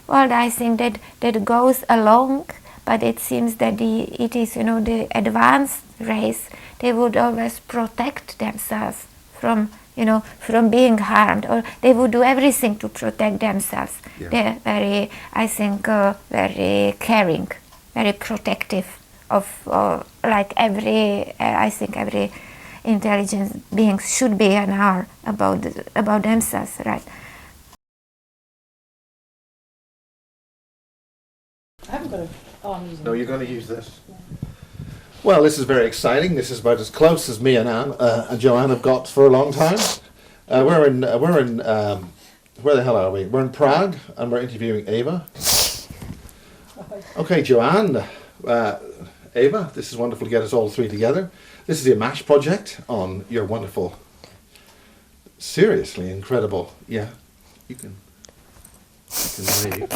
Speaker 2: Well, I think that goes along, but it seems that the ETs, the advanced race, they would always protect themselves from being harmed, or they would do everything to protect themselves. Yeah. They're very, I think, very caring, very protective of, like every intelligent being should be and are about themselves, right?
Speaker 4: I haven't got I'm using
Speaker 1: No, you're going to use this. Yeah. Well, this is very exciting. This is about as close as me and Anne and Joanne have got for a long time. We're in where the hell are we? We're in Prague, and we're interviewing Eva. Okay, Joanne, Eva, this is wonderful to get us all three together. This is the AMMACH project on your wonderful seriously incredible. Yeah, you can leave.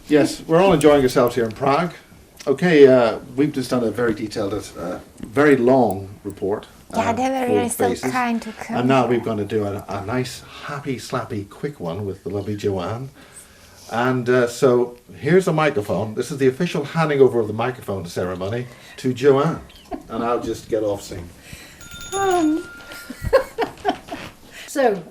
Speaker 1: Yes, we're all enjoying ourselves here in Prague. Okay, we've just done a very detailed, very long report.
Speaker 2: Yeah, they were really so kind to come.
Speaker 1: And now we're going to do a nice, happy, slappy, quick one with the lovely Joanne. And so here's a microphone. This is the official handing over of the microphone ceremony to Joanne. And I'll just get off singing.
Speaker 4: So,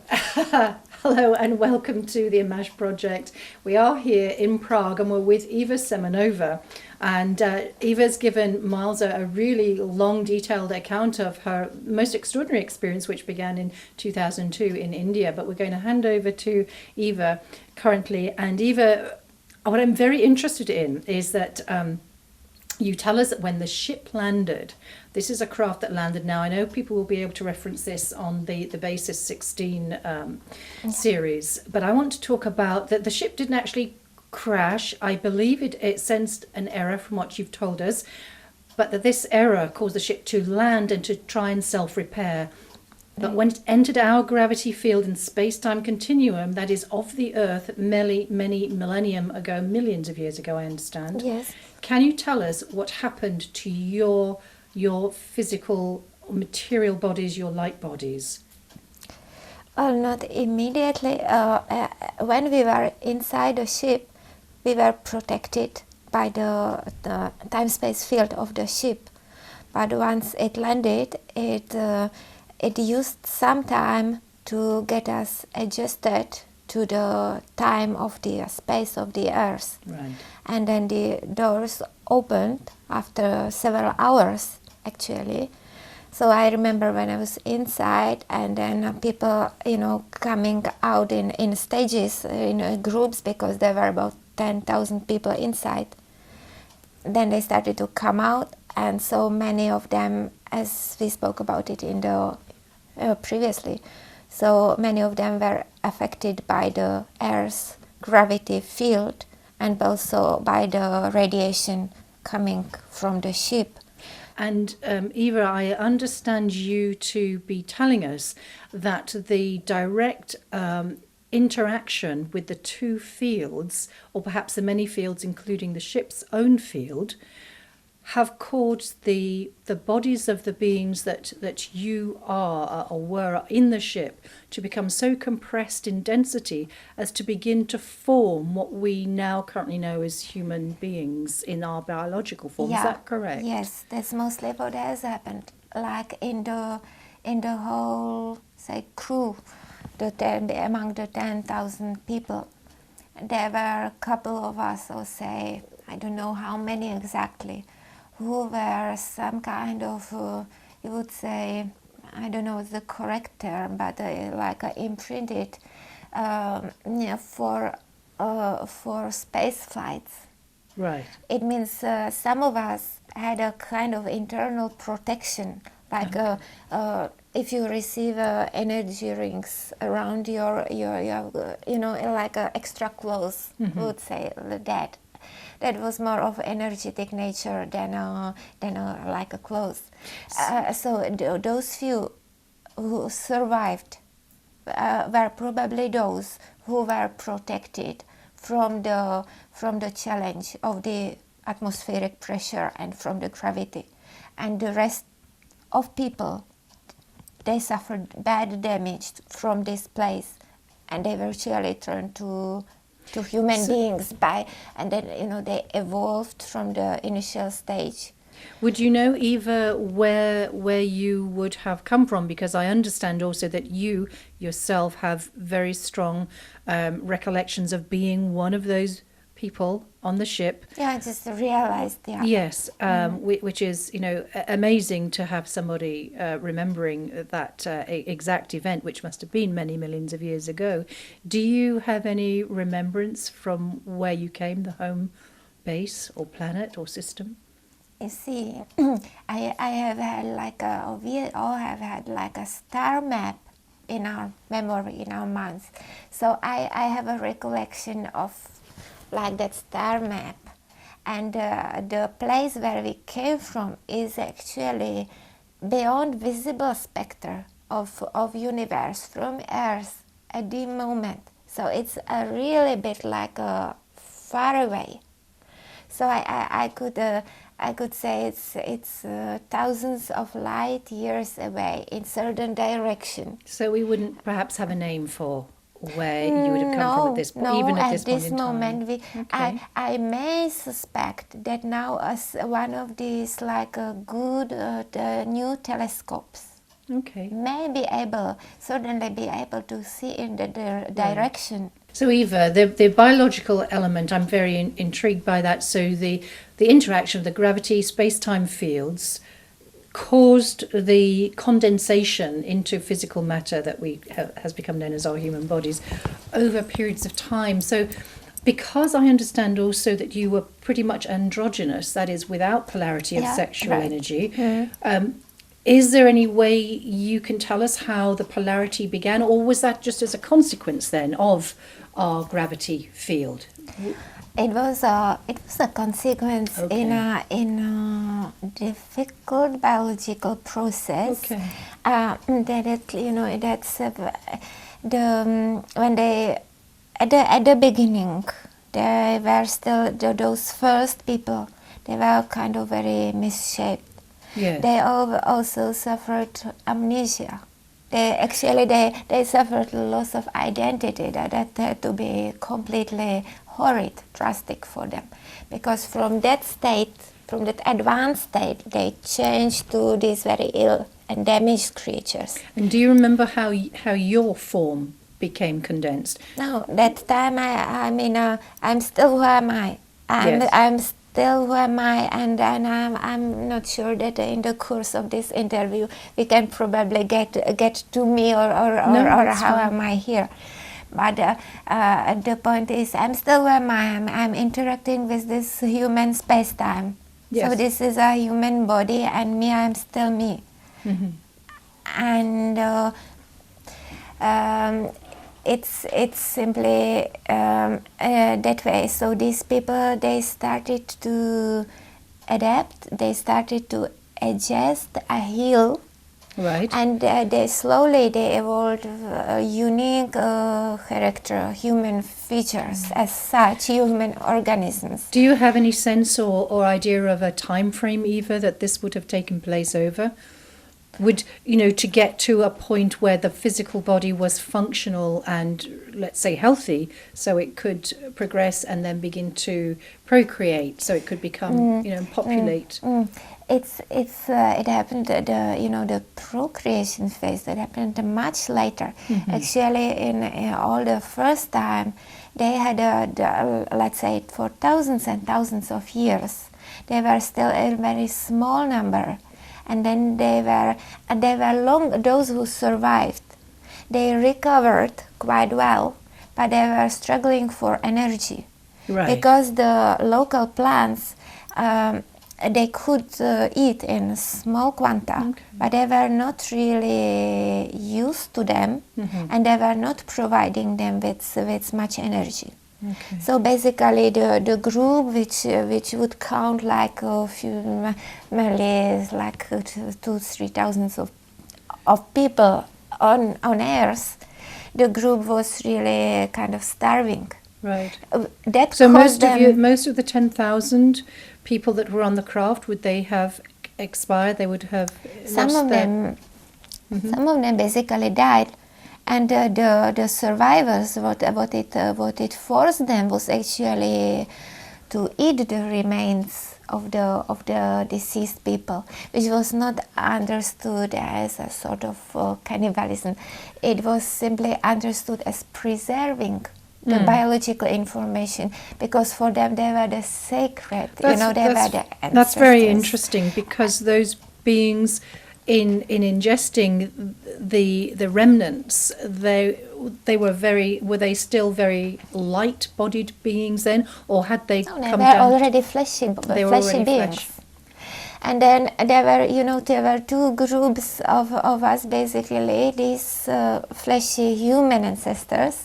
Speaker 4: hello and welcome to the AMMACH project. We are here in Prague and we're with Eva Zemanova. And Eva's given Miles a really long, detailed account of her most extraordinary experience, which began in 2002 in India. But we're going to hand over to Eva currently. And Eva, what I'm very interested in is that you tell us that when the ship landed, this is a craft that landed now. I know people will be able to reference this on the Basis 16 series. But I want to talk about that the ship didn't actually crash. I believe it sensed an error from what you've told us, but that this error caused the ship to land and to try and self-repair. But when it entered our gravity field and space-time continuum, that is of the Earth, many millennium ago, millions of years ago, I understand.
Speaker 2: Yes.
Speaker 4: Can you tell us what happened to your physical material bodies, your light bodies?
Speaker 2: Well, not immediately. When we were inside the ship, we were protected by the time-space field of the ship. But once it landed, it used some time to get us adjusted to the time of the space of the Earth.
Speaker 4: Right.
Speaker 2: And then the doors opened after several hours, actually. So I remember when I was inside, and then people, coming out in stages, in groups, because there were about 10,000 people inside. Then they started to come out, and so many of them, as we spoke about it in the previously, so many of them were affected by the Earth's gravity field and also by the radiation coming from the ship.
Speaker 4: And Eva, I understand you to be telling us that the direct interaction with the two fields, or perhaps the many fields, including the ship's own field, have caused the bodies of the beings that you are or were in the ship to become so compressed in density as to begin to form what we now currently know as human beings in our biological form.
Speaker 2: Yeah.
Speaker 4: Is that correct?
Speaker 2: Yes, that's mostly what has happened. Like in the whole, say, crew, among the 10,000 people, there were a couple of us, or say, I don't know how many exactly, who were some kind of, you would say, I don't know the correct term, but imprinted for space flights.
Speaker 4: Right.
Speaker 2: It means some of us had a kind of internal protection, like if you receive energy rings around your like extra clothes, would say that. That was more of energetic nature than like a clothes. So those few who survived were probably those who were protected from the challenge of the atmospheric pressure and from the gravity. And the rest of people, they suffered bad damage from this place, and they virtually turned to human beings and then they evolved from the initial stage.
Speaker 4: Would you know, Eva, where you would have come from? Because I understand also that you yourself have very strong recollections of being one of those people on the ship.
Speaker 2: Yeah, I just realized. Yeah.
Speaker 4: Yes, which is amazing to have somebody remembering that exact event, which must have been many millions of years ago. Do you have any remembrance from where you came, the home base or planet or system?
Speaker 2: You see, I have had we all have had like a star map in our memory, in our minds. So I have a recollection of like that star map, and the place where we came from is actually beyond visible spectrum. of universe from Earth at the moment. So it's a really bit like far away. So I could say it's thousands of light years away in certain direction.
Speaker 4: So we wouldn't perhaps have a name for where you would have come from at this point, even at this moment in time.
Speaker 2: I may suspect that now as one of these like good the new telescopes may certainly be able to see in the direction.
Speaker 4: So Eva, the biological element, I'm very intrigued by that. So the interaction of the gravity space-time fields caused the condensation into physical matter that has become known as our human bodies over periods of time. So because I understand also that you were pretty much androgynous, that is without polarity of sexual energy, is there any way you can tell us how the polarity began, or was that just as a consequence then of our gravity field?
Speaker 2: It was a consequence in a difficult biological process. That's when they at the beginning they were still those first people. They were kind of very misshaped.
Speaker 4: Yes.
Speaker 2: They also suffered amnesia. They suffered loss of identity that had to be completely horrid, drastic for them, because from that advanced state, they changed to these very ill and damaged creatures.
Speaker 4: And do you remember how your form became condensed?
Speaker 2: No, that time I'm still who am I. I'm still who am I, and I'm not sure that in the course of this interview we can probably get to me or how am I here. But the point is, I'm still who am I. I'm interacting with this human space-time.
Speaker 4: Yes.
Speaker 2: So this is a human body, and me, I'm still me.
Speaker 4: Mm-hmm.
Speaker 2: And it's simply that way. So these people, they started to adapt. They started to adjust, heal.
Speaker 4: Right.
Speaker 2: And they evolved unique character, human features as such, human organisms.
Speaker 4: Do you have any sense or idea of a time frame, Eva, that this would have taken place over? Would, to get to a point where the physical body was functional and, let's say, healthy, so it could progress and then begin to procreate, so it could become, populate?
Speaker 2: It happened the procreation phase that happened much later. Mm-hmm. Actually, in all the first time, they had let's say for thousands and thousands of years, they were still a very small number, and then they were long. Those who survived, they recovered quite well, but they were struggling for energy,
Speaker 4: right?
Speaker 2: Because the local plants. They could eat in small quanta, but they were not really used to them, and they were not providing them with much energy. Okay. So basically, the group which would count like a few millions, like 2,000-3,000 of people on Earth, the group was really kind of starving.
Speaker 4: Right.
Speaker 2: So
Speaker 4: most of the 10,000 people that were on the craft, would they have expired? They would have
Speaker 2: some of them basically died, and the survivors, what it forced them was actually to eat the remains of the deceased people, which was not understood as a sort of cannibalism. It was simply understood as preserving the biological information, because for them they were the sacred, they were the ancestors.
Speaker 4: That's very interesting, because those beings, in ingesting the remnants, were they still very light-bodied beings then, or had they come down?
Speaker 2: They were already fleshy beings.
Speaker 4: Flesh.
Speaker 2: And then there were two groups of us, basically, these fleshy human ancestors,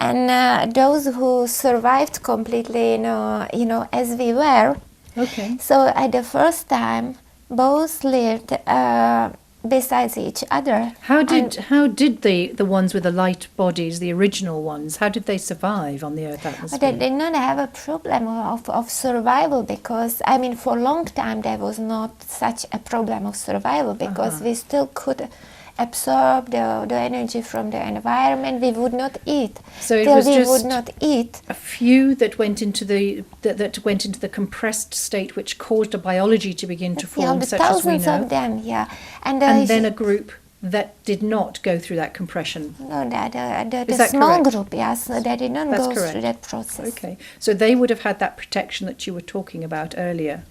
Speaker 2: and those who survived completely, as we were.
Speaker 4: Okay.
Speaker 2: So at the first time, both lived besides each other.
Speaker 4: How did the ones with the light bodies, the original ones, how did they survive on the Earth atmosphere?
Speaker 2: They did not have a problem of survival, because I mean for a long time there was not such a problem of survival, because we still could absorb the energy from the environment. We would not eat.
Speaker 4: So it
Speaker 2: till
Speaker 4: was
Speaker 2: we
Speaker 4: just
Speaker 2: would not eat.
Speaker 4: a few that went into that went into the compressed state, which caused a biology to begin to form,
Speaker 2: the
Speaker 4: such as we
Speaker 2: thousands
Speaker 4: know.
Speaker 2: of them, yeah. And
Speaker 4: And then a group that did not go through that compression.
Speaker 2: no, the
Speaker 4: Is that
Speaker 2: small
Speaker 4: correct?
Speaker 2: group, yes, they did not
Speaker 4: That's
Speaker 2: go
Speaker 4: correct.
Speaker 2: through that process.
Speaker 4: Okay, so they would have had that protection that you were talking about earlier.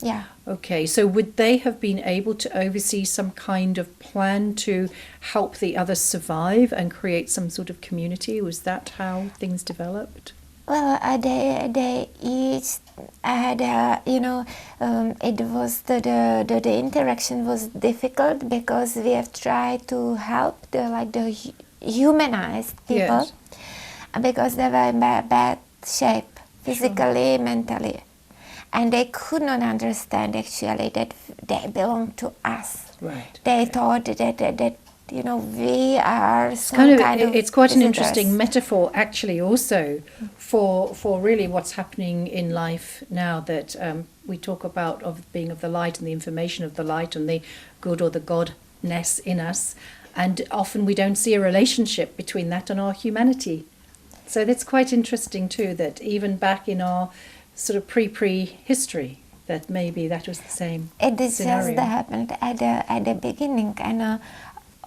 Speaker 2: Yeah.
Speaker 4: Okay, so would they have been able to oversee some kind of plan to help the others survive and create some sort of community? Was that how things developed?
Speaker 2: Well, they each had, it was the interaction was difficult, because we have tried to help the humanized people,
Speaker 4: Yes.
Speaker 2: because they were in bad shape, physically, mentally, and they could not understand actually that they belong to us.
Speaker 4: Right.
Speaker 2: They thought that we are some kind of
Speaker 4: it's quite an
Speaker 2: visitors.
Speaker 4: interesting metaphor actually also for really what's happening in life now, that we talk about of being of the light and the information of the light and the good or the godness in us, and often we don't see a relationship between that and our humanity. So that's quite interesting too, that even back in our sort of pre-history, that maybe that was the same
Speaker 2: It is
Speaker 4: scenario.
Speaker 2: just happened at the beginning, and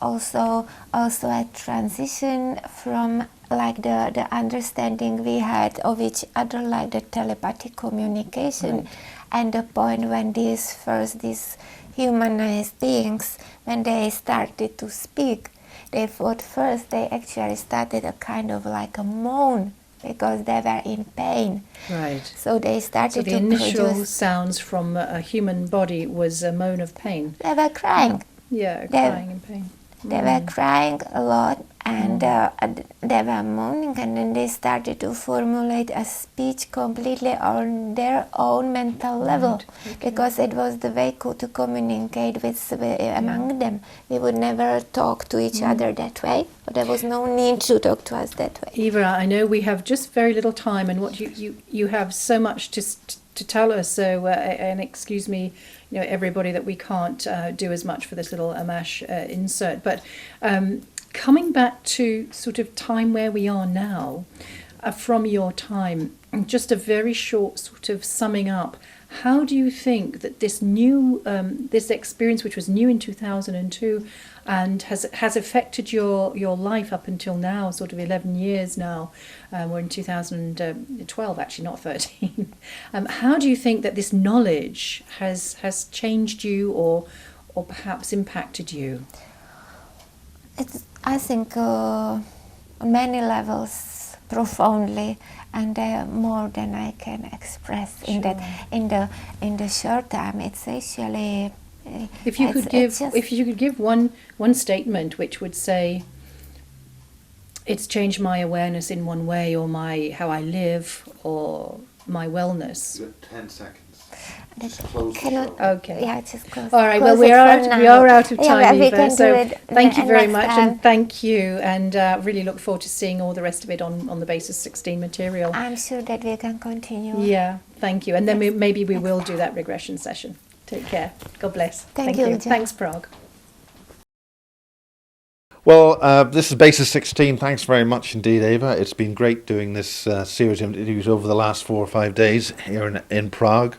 Speaker 2: also a transition from like the understanding we had of each other, like the telepathic communication,
Speaker 4: Right.
Speaker 2: and the point when these humanized beings, when they started to speak, they thought first they actually started a kind of like a moan, because they were in pain.
Speaker 4: Right.
Speaker 2: So they started
Speaker 4: So the
Speaker 2: to
Speaker 4: initial
Speaker 2: produce.
Speaker 4: sounds from a human body was a moan of pain.
Speaker 2: They were crying.
Speaker 4: Yeah,
Speaker 2: They-
Speaker 4: crying in pain.
Speaker 2: They were crying a lot, and they were moaning, and then they started to formulate a speech completely on their own mental level, because it was the way to communicate among them. We would never talk to each other that way, but there was no need to talk to us that way.
Speaker 4: Eva, I know we have just very little time, and what you have so much to tell us. So, and excuse me, everybody, that we can't do as much for this little AMMACH insert. But coming back to sort of time where we are now, from your time, just a very short sort of summing up. How do you think that this new, this experience, which was new in 2002, and has affected your life up until now, sort of 11 years now, we're in 2012, actually, not 13. How do you think that this knowledge has changed you or perhaps impacted you?
Speaker 2: I think on many levels, profoundly, and more than I can express in that in the short time. It's actually
Speaker 4: if you could give one statement which would say it's changed my awareness in one way, or how I live, or my wellness.
Speaker 1: 10 seconds.
Speaker 2: Cannot,
Speaker 4: Okay.
Speaker 2: yeah, just close.
Speaker 4: All right.
Speaker 2: Close
Speaker 4: Well, we
Speaker 2: it
Speaker 4: are
Speaker 2: for
Speaker 4: out.
Speaker 2: now.
Speaker 4: We are out of time,
Speaker 2: Yeah, we
Speaker 4: Eva.
Speaker 2: can
Speaker 4: So
Speaker 2: do it
Speaker 4: thank you very
Speaker 2: next
Speaker 4: much,
Speaker 2: time.
Speaker 4: and thank you, and really look forward to seeing all the rest of it on the basis 16 material.
Speaker 2: I'm sure that we can continue.
Speaker 4: Yeah. Thank you, and then maybe we
Speaker 2: Next
Speaker 4: will
Speaker 2: time.
Speaker 4: do that regression session. Take care. God bless.
Speaker 2: Thank you, Jo.
Speaker 4: Thanks, Prague.
Speaker 1: Well, this is Basis 16. Thanks very much indeed, Eva. It's been great doing this series of interviews over the last 4 or 5 days here in Prague.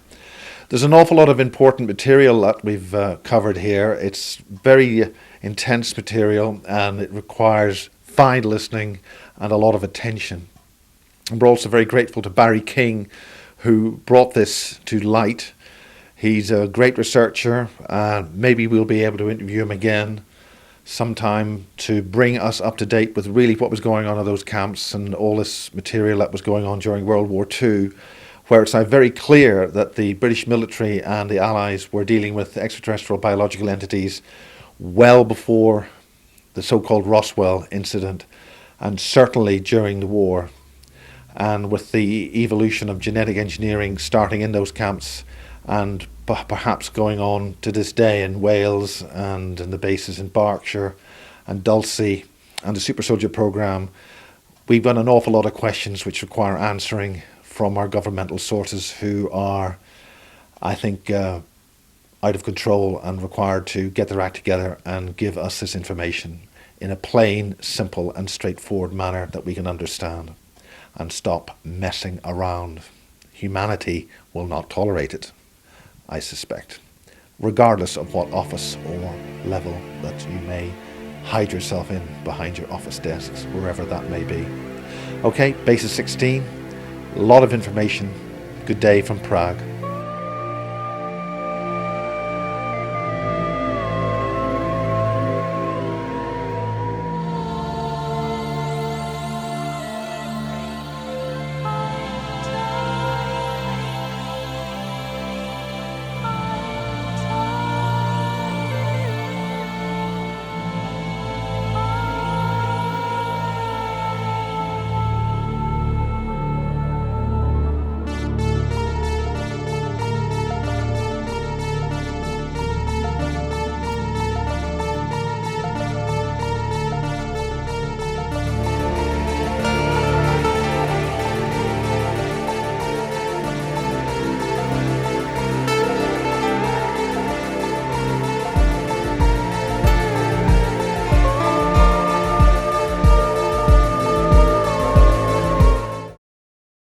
Speaker 1: There's an awful lot of important material that we've covered here. It's very intense material, and it requires fine listening and a lot of attention. And we're also very grateful to Barry King, who brought this to light. He's a great researcher, and maybe we'll be able to interview him again sometime to bring us up to date with really what was going on in those camps and all this material that was going on during World War II, where it's now very clear that the British military and the Allies were dealing with extraterrestrial biological entities well before the so-called Roswell incident, and certainly during the war. And with the evolution of genetic engineering starting in those camps and perhaps going on to this day in Wales and in the bases in Berkshire and Dulcie and the Super Soldier program, we've got an awful lot of questions which require answering from our governmental sources, who are, I think, out of control and required to get their act together and give us this information in a plain, simple and straightforward manner that we can understand, and stop messing around. Humanity will not tolerate it, I suspect, regardless of what office or level that you may hide yourself in behind your office desks, wherever that may be. Okay, basis 16, a lot of information. Good day from Prague.